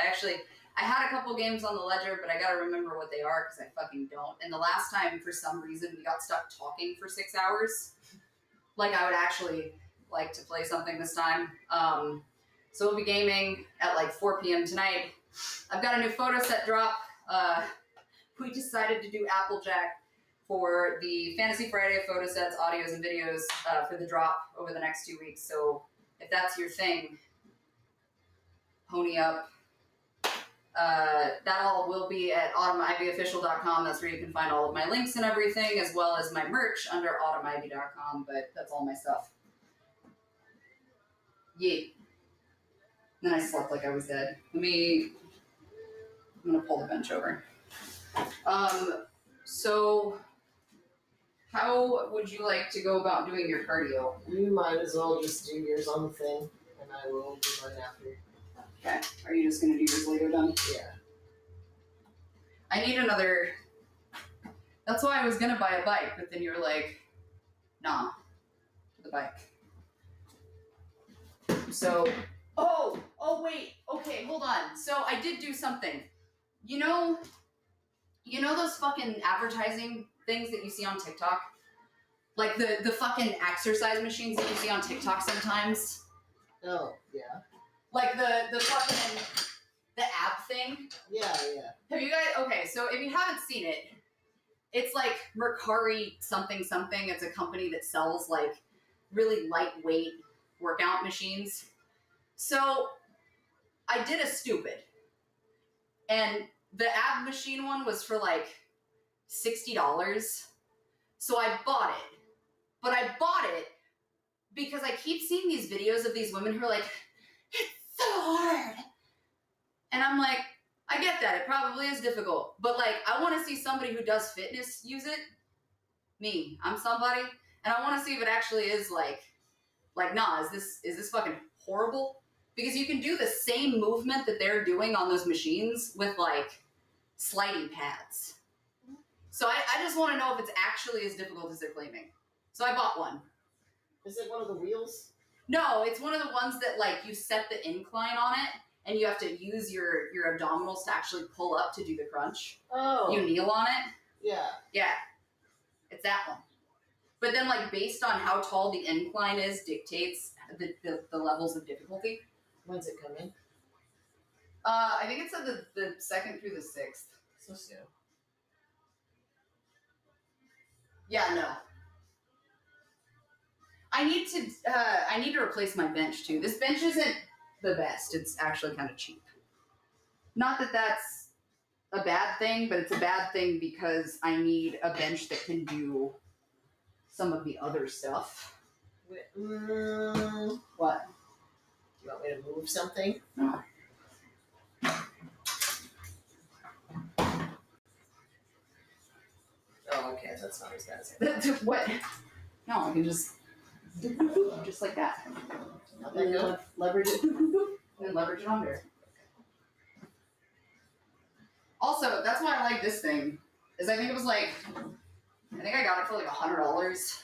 I had a couple games on the ledger, but I gotta remember what they are because I fucking don't. And the last time, for some reason, we got stuck talking for 6 hours. Like, I would actually like to play something this time. So we'll be gaming at like 4 p.m. tonight. I've got a new photoset drop. We decided to do Applejack for the Fantasy Friday photosets, audios, and videos for the drop over the next 2 weeks. So if that's your thing, pony up. That all will be at autumnivyofficial.com. That's where you can find all of my links and everything, as well as my merch under autumnivy.com, but that's all my stuff. Yeah. Then I slept like I was dead. I'm gonna pull the bench over. So how would you like to go about doing your cardio? You might as well just do yours on the thing, and I will do mine after. Okay. Are you just gonna do yours later then? Yeah. I need another. That's why I was gonna buy a bike, but then you're like, nah, the bike. So, oh wait, okay, hold on. So I did do something. You know those fucking advertising things that you see on TikTok? Like the fucking exercise machines that you see on TikTok sometimes? Oh, yeah. Like the fucking, the app thing? Yeah. Have you guys, okay, so if you haven't seen it, it's like Mercari something. It's a company that sells like really lightweight workout machines. So I did a stupid. And the ab machine one was for like $60. So I bought it. But I bought it because I keep seeing these videos of these women who are like, it's so hard. And I'm like, I get that. It probably is difficult. But like, I want to see somebody who does fitness use it. Me. I'm somebody. And I want to see if it actually is like, nah, is this fucking horrible? Because you can do the same movement that they're doing on those machines with like sliding pads. So I just want to know if it's actually as difficult as they're claiming. So I bought one. Is it one of the wheels? No, it's one of the ones that like you set the incline on it and you have to use your abdominals to actually pull up to do the crunch. Oh. You kneel on it. Yeah. Yeah. It's that one. But then like based on how tall the incline is dictates the levels of difficulty. When's it coming? I think it's the 2nd through the 6th. So soon. Yeah, no. I need to replace my bench too. This bench isn't the best. It's actually kind of cheap. Not that that's a bad thing, but it's a bad thing because I need a bench that can do some of the other stuff. What? Do you want me to move something? No. Oh, okay. That's not as bad as I thought. What? No, I can just Just like that. Not that good. Leverage it, and then leverage it under. Also, that's why I like this thing. Is I think it was like, I think I got it for like $100.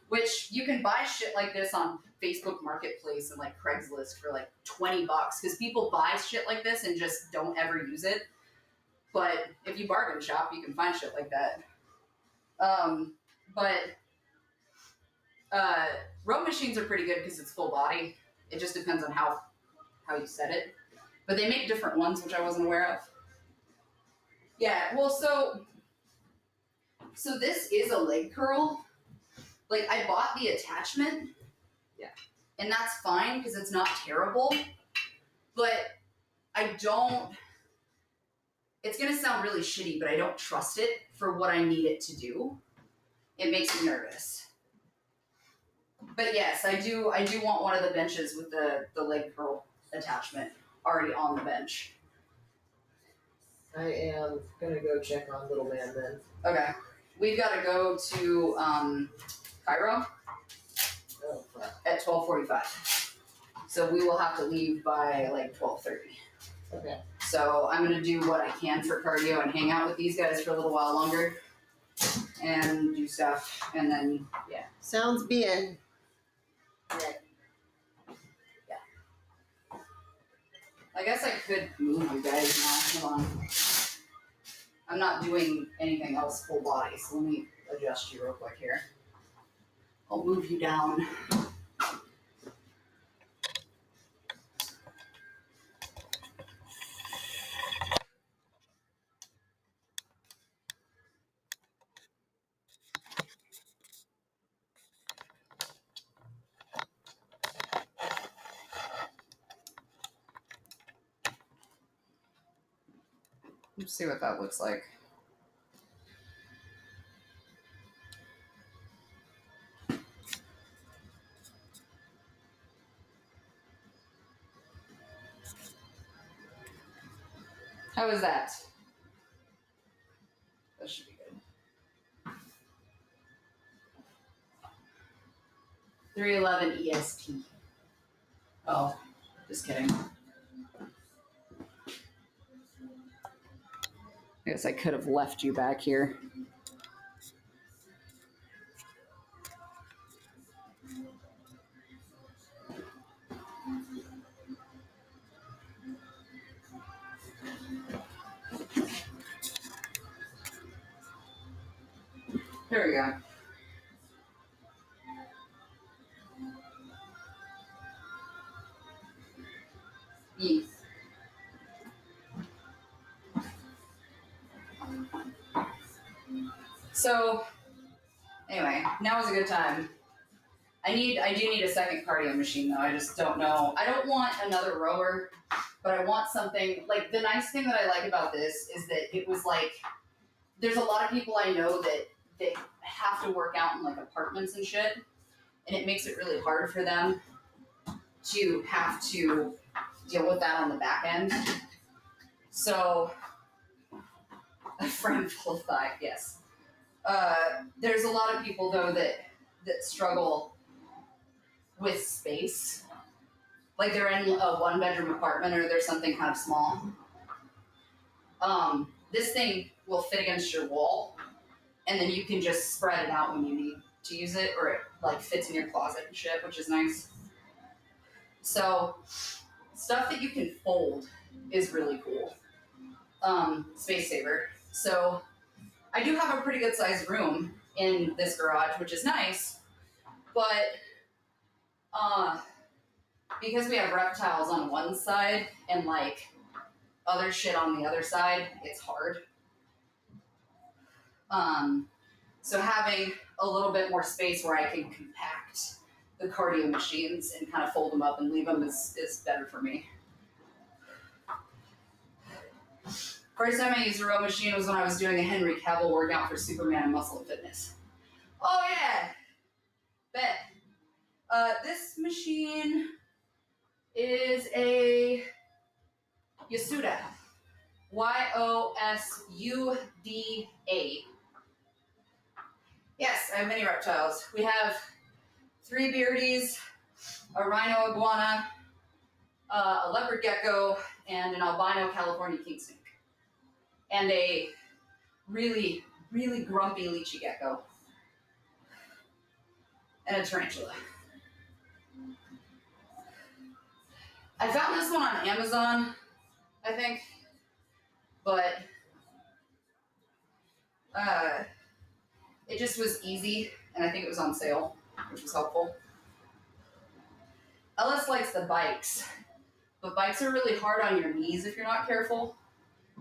Which you can buy shit like this on Facebook Marketplace and like Craigslist for like $20 because people buy shit like this and just don't ever use it. But if you bargain shop, you can find shit like that. Row machines are pretty good because it's full body. It just depends on how you set it. But they make different ones, which I wasn't aware of. Yeah, well, so this is a leg curl. Like, I bought the attachment. Yeah. And that's fine because it's not terrible. But I don't... It's going to sound really shitty, but I don't trust it for what I need it to do. It makes me nervous. But yes, I do want one of the benches with the leg curl attachment already on the bench. I am gonna go check on Little Man then. Okay. We've got to go to Cairo Oh, fuck. at 12:45. So we will have to leave by like 12:30. Okay. So I'm going to do what I can for cardio and hang out with these guys for a little while longer and do stuff. And then, yeah. Sounds bien. Right. Yeah. I guess I could move you guys now. Hold on. I'm not doing anything else full body, so let me adjust you real quick here. I'll move you down. Let's see what that looks like. How is that? That should be good. 311 EST. Oh, just kidding. I guess I could have left you back here. There we go. Yes. So, anyway, now is a good time. I do need a second cardio machine though. I just don't know. I don't want another rower, but I want something like the nice thing that I like about this is that it was like there's a lot of people I know that they have to work out in like apartments and shit, and it makes it really hard for them to have to deal with that on the back end. So, a frame full of thigh, yes. There's a lot of people though that struggle with space. Like they're in a one-bedroom apartment or there's something kind of small. This thing will fit against your wall, and then you can just spread it out when you need to use it, or it like fits in your closet and shit, which is nice. So stuff that you can fold is really cool. Space saver. So I do have a pretty good sized room in this garage, which is nice, but because we have reptiles on one side and like other shit on the other side, it's hard. So having a little bit more space where I can compact the cardio machines and kind of fold them up and leave them is better for me. First time I used a row machine was when I was doing a Henry Cavill workout for Superman and Muscle and Fitness. Oh yeah, bet. This machine is a Yasuda. Yosuda. Yes, I have many reptiles. We have 3 beardies, a rhino iguana, a leopard gecko, and an albino California king snake. And a really, really grumpy lychee gecko. And a tarantula. I found this one on Amazon, I think, but it just was easy, and I think it was on sale, which was helpful. Ellis likes the bikes, but bikes are really hard on your knees if you're not careful.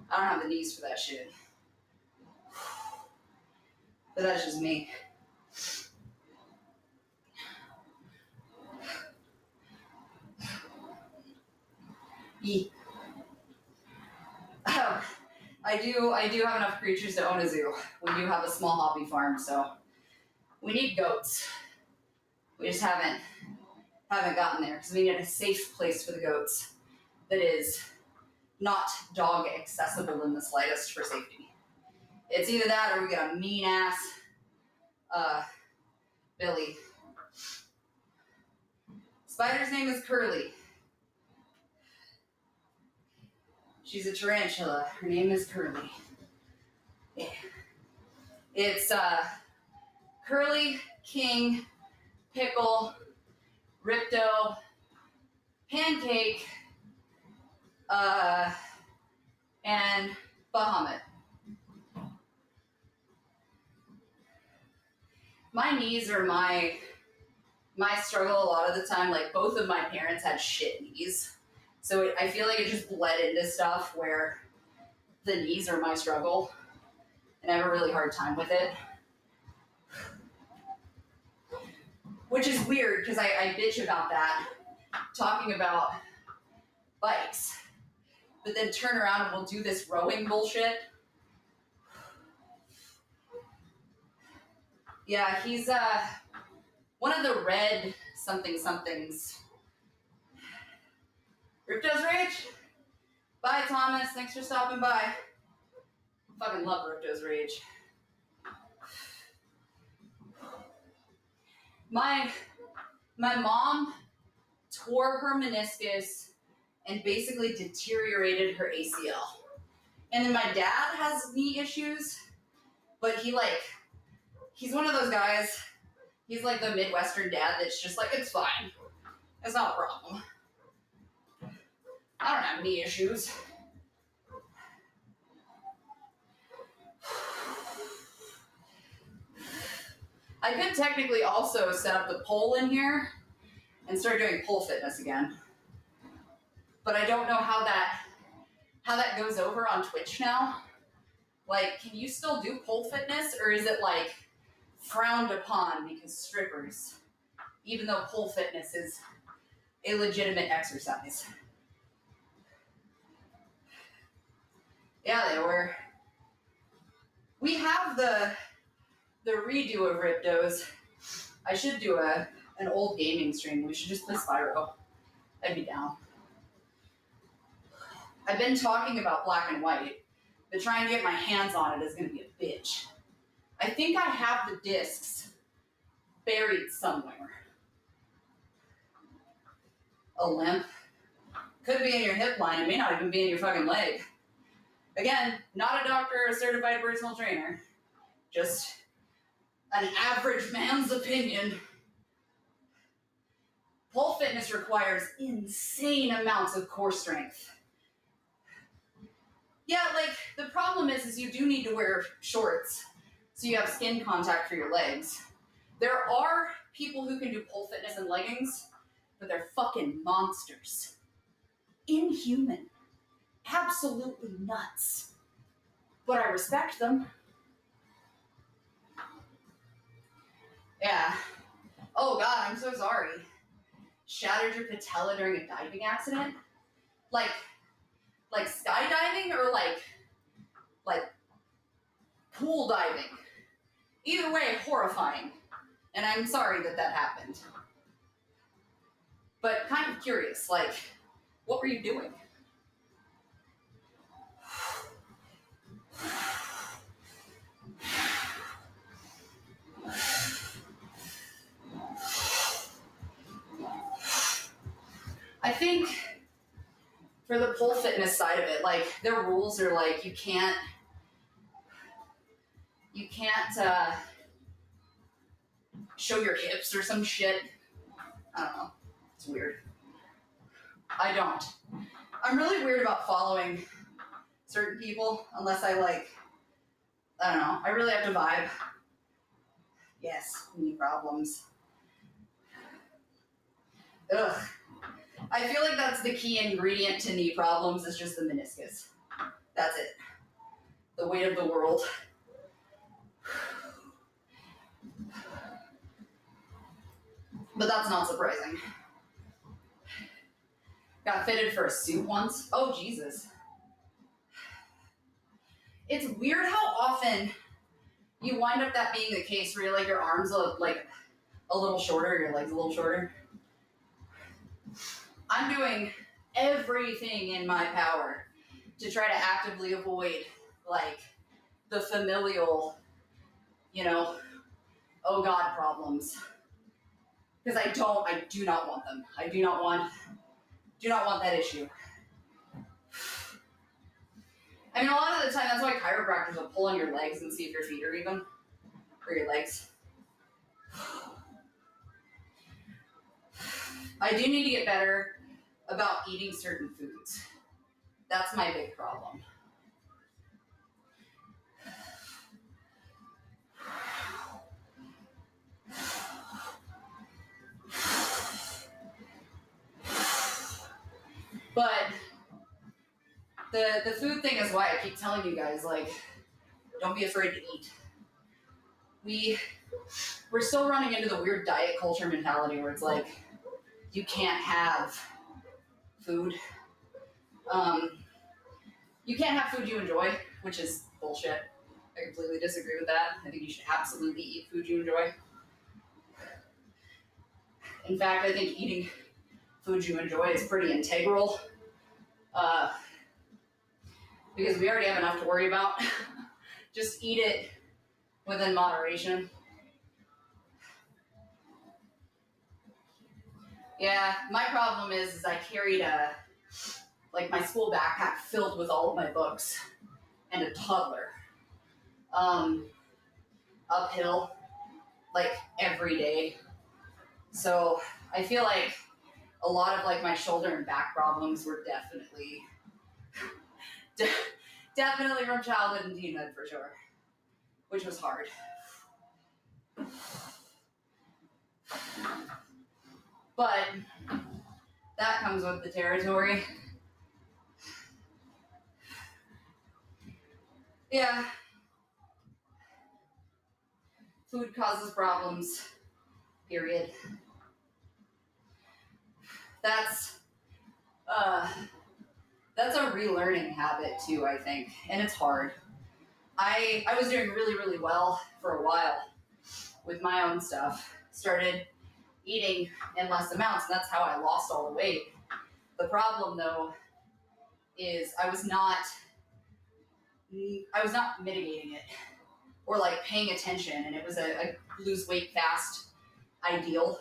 I don't have the knees for that shit. But that's just me. Oh, I do have enough creatures to own a zoo. We do have a small hobby farm, so we need goats. We just haven't gotten there because we need a safe place for the goats that is not dog accessible in the slightest for safety. It's either that or we get a mean ass Billy. Spider's name is Curly. She's a tarantula. Her name is Curly. Yeah. It's Curly, King, Pickle, Ripto, Pancake, and Bahamut. My knees are my struggle a lot of the time. Like, both of my parents had shit knees. So I feel like it just bled into stuff where the knees are my struggle. And I have a really hard time with it. Which is weird, because I bitch about that, talking about bikes. But then turn around and we'll do this rowing bullshit. Yeah, he's one of the red somethings. Ripto's Rage? Bye, Thomas. Thanks for stopping by. Fucking love Ripto's Rage. My mom tore her meniscus and basically deteriorated her ACL. And then my dad has knee issues, but he's one of those guys, he's like the Midwestern dad that's just like, it's fine. It's not a problem. I don't have knee issues. I could technically also set up the pole in here and start doing pole fitness again. But I don't know how that goes over on Twitch now. Like, can you still do pole fitness, or is it like frowned upon because strippers, even though pole fitness is a legitimate exercise? Yeah, they were. We have the redo of Riptos. I should do an old gaming stream. We should just play Spyro. I'd be down. I've been talking about Black and White, but trying to get my hands on it is going to be a bitch. I think I have the discs buried somewhere. A limp. Could be in your hip line. It may not even be in your fucking leg. Again, not a doctor or a certified personal trainer. Just an average man's opinion. Pole fitness requires insane amounts of core strength. Yeah, like, the problem is you do need to wear shorts so you have skin contact for your legs. There are people who can do pole fitness in leggings, but they're fucking monsters. Inhuman. Absolutely nuts. But I respect them. Yeah. Oh god, I'm so sorry. Shattered your patella during a diving accident? Like skydiving or like pool diving? Either way, horrifying. And I'm sorry that happened. But kind of curious, like, what were you doing? I think for the pole fitness side of it, like their rules are like you can't show your hips or some shit. I don't know. It's weird. I don't. I'm really weird about following certain people unless I like, I don't know. I really have to vibe. Yes, knee problems. Ugh. I feel like that's the key ingredient to knee problems is just the meniscus. That's it. The weight of the world. But that's not surprising. Got fitted for a suit once. Oh, Jesus. It's weird how often you wind up that being the case where you're like your arms are like a little shorter, your legs a little shorter. I'm doing everything in my power to try to actively avoid like the familial, oh God problems. Because I do not want them. I do not want that issue. I mean, a lot of the time, that's why chiropractors will pull on your legs and see if your feet are even, or your legs. I do need to get better about eating certain foods. That's my big problem. But the food thing is why I keep telling you guys, like, don't be afraid to eat. We're still running into the weird diet culture mentality where it's like, you can't have food. You can't have food you enjoy, which is bullshit. I completely disagree with that. I think you should absolutely eat food you enjoy. In fact, I think eating food you enjoy is pretty integral. Because we already have enough to worry about. Just eat it within moderation. Yeah, my problem is I carried my school backpack filled with all of my books and a toddler. Uphill, like every day. So I feel like a lot of like my shoulder and back problems were definitely from childhood and teenhood for sure, which was hard. But that comes with the territory. Yeah. Food causes problems, period. That's a relearning habit too, I think, and it's hard. I was doing really, really well for a while with my own stuff. Started eating in less amounts, and that's how I lost all the weight. The problem, though, is I was not mitigating it or like paying attention, and it was a lose weight fast ideal.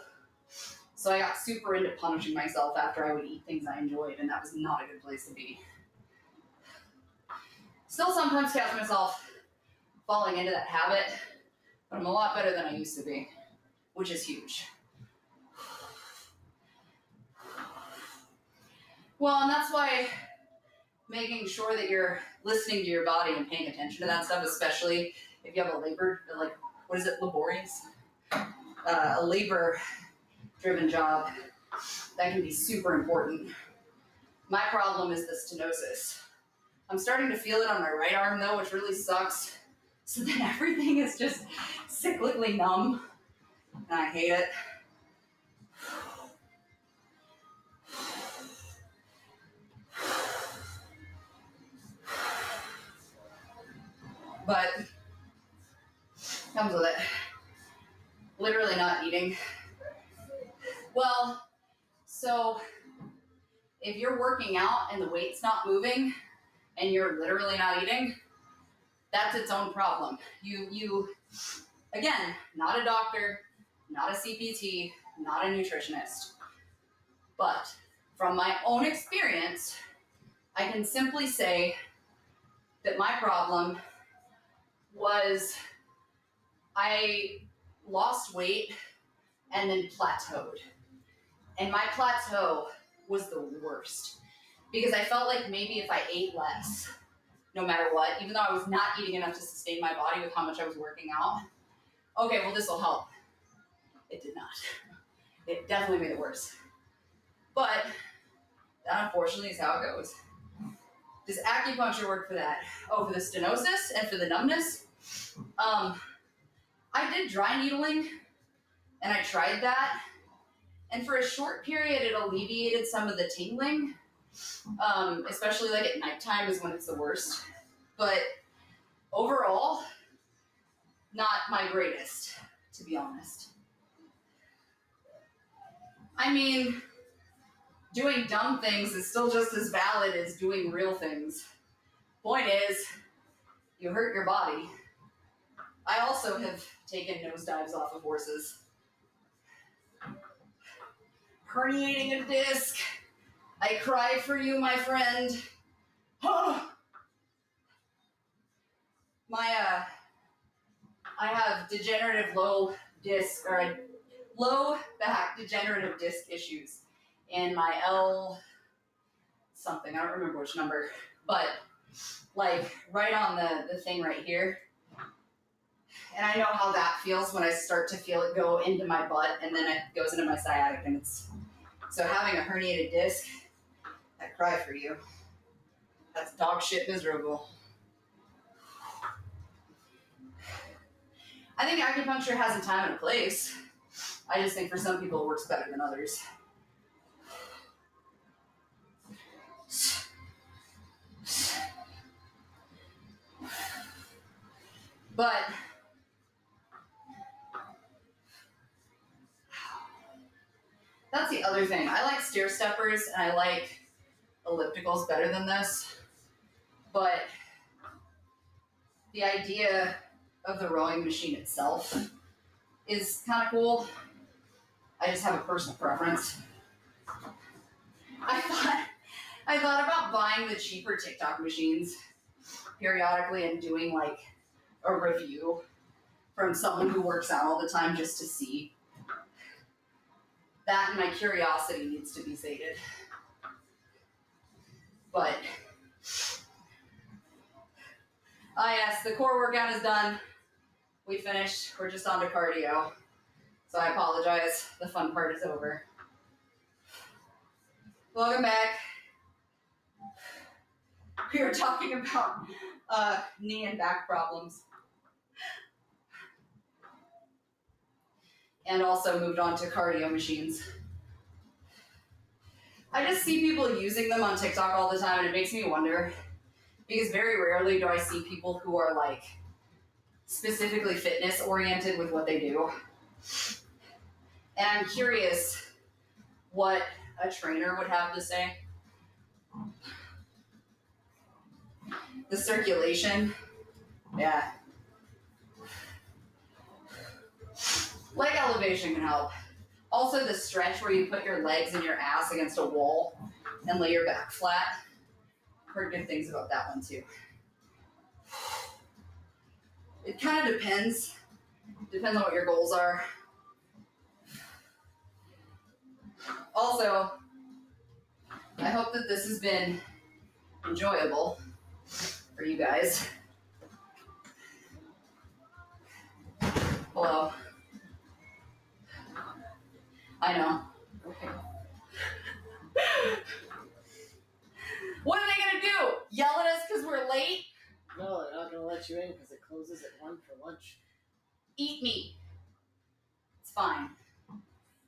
So I got super into punishing myself after I would eat things I enjoyed, and that was not a good place to be. Still sometimes catch myself falling into that habit, but I'm a lot better than I used to be, which is huge. Well, and that's why making sure that you're listening to your body and paying attention to that stuff, especially if you have a laborious? A labor-driven job, that can be super important. My problem is the stenosis. I'm starting to feel it on my right arm though, which really sucks. So then everything is just cyclically numb, and I hate it. But comes with it. Literally not eating. Well, so if you're working out and the weight's not moving and you're literally not eating, that's its own problem. You again, not a doctor, not a CPT, not a nutritionist, but from my own experience, I can simply say that my problem was I lost weight and then plateaued. And my plateau was the worst because I felt like maybe if I ate less, no matter what, even though I was not eating enough to sustain my body with how much I was working out, okay, well, this will help. It did not. It definitely made it worse. But that unfortunately is how it goes. Does acupuncture work for that? Oh, for the stenosis and for the numbness? I did dry needling, and I tried that. And for a short period, it alleviated some of the tingling, especially like at nighttime is when it's the worst. But overall, not my greatest, to be honest. I mean, doing dumb things is still just as valid as doing real things. Point is, you hurt your body. I also have taken nosedives off of horses. Herniating a disc. I cry for you, my friend. Oh. I have degenerative low back degenerative disc issues in my L something. I don't remember which number, but like right on the thing right here. And I know how that feels when I start to feel it go into my butt and then it goes into my sciatic, and it's so having a herniated disc, I cry for you. That's dog shit miserable. I think acupuncture has a time and a place. I just think for some people it works better than others. But that's the other thing. I like stair steppers and I like ellipticals better than this. But the idea of the rowing machine itself is kind of cool. I just have a personal preference. I thought about buying the cheaper TikTok machines periodically and doing like a review from someone who works out all the time just to see. That and my curiosity needs to be sated. But yes, the core workout is done. We finished. We're just on to cardio. So I apologize. The fun part is over. Welcome back. We were talking about knee and back problems. And also moved on to cardio machines. I just see people using them on TikTok all the time, and it makes me wonder, because very rarely do I see people who are like specifically fitness oriented with what they do. And I'm curious what a trainer would have to say. The circulation, yeah. Leg elevation can help. Also the stretch where you put your legs and your ass against a wall and lay your back flat. Heard good things about that one too. It kind of depends. Depends on what your goals are. Also, I hope that this has been enjoyable for you guys. Hello. I know. Okay. What are they gonna do? Yell at us because we're late? No, they're not gonna let you in because it closes at 1 for lunch. Eat me. It's fine.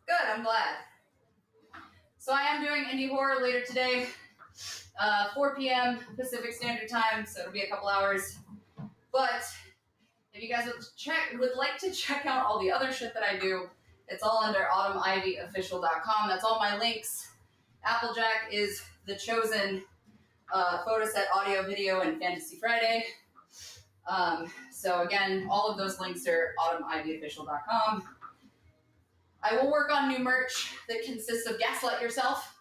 Good, I'm glad. So I am doing indie horror later today, 4 p.m. Pacific Standard Time, so it'll be a couple hours. But if you guys would like to check out all the other shit that I do, it's all under autumnivyofficial.com. That's all my links. Applejack is the chosen photoset audio, video, and Fantasy Friday. So again, all of those links are autumnivyofficial.com. I will work on new merch that consists of Gaslight Yourself,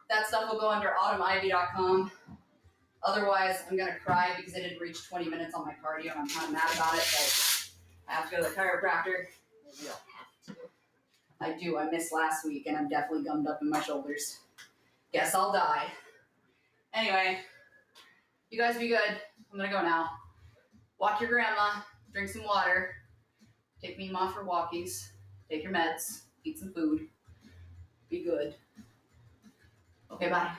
that stuff will go under autumnivy.com. Otherwise, I'm gonna cry because I didn't reach 20 minutes on my cardio and I'm kind of mad about it, but I have to go to the chiropractor. You don't have to. I do, I missed last week and I'm definitely gummed up in my shoulders. Guess I'll die. Anyway, you guys be good. I'm gonna go now. Walk your grandma, drink some water, take me and Ma for walkies, take your meds, eat some food, be good. Okay, bye.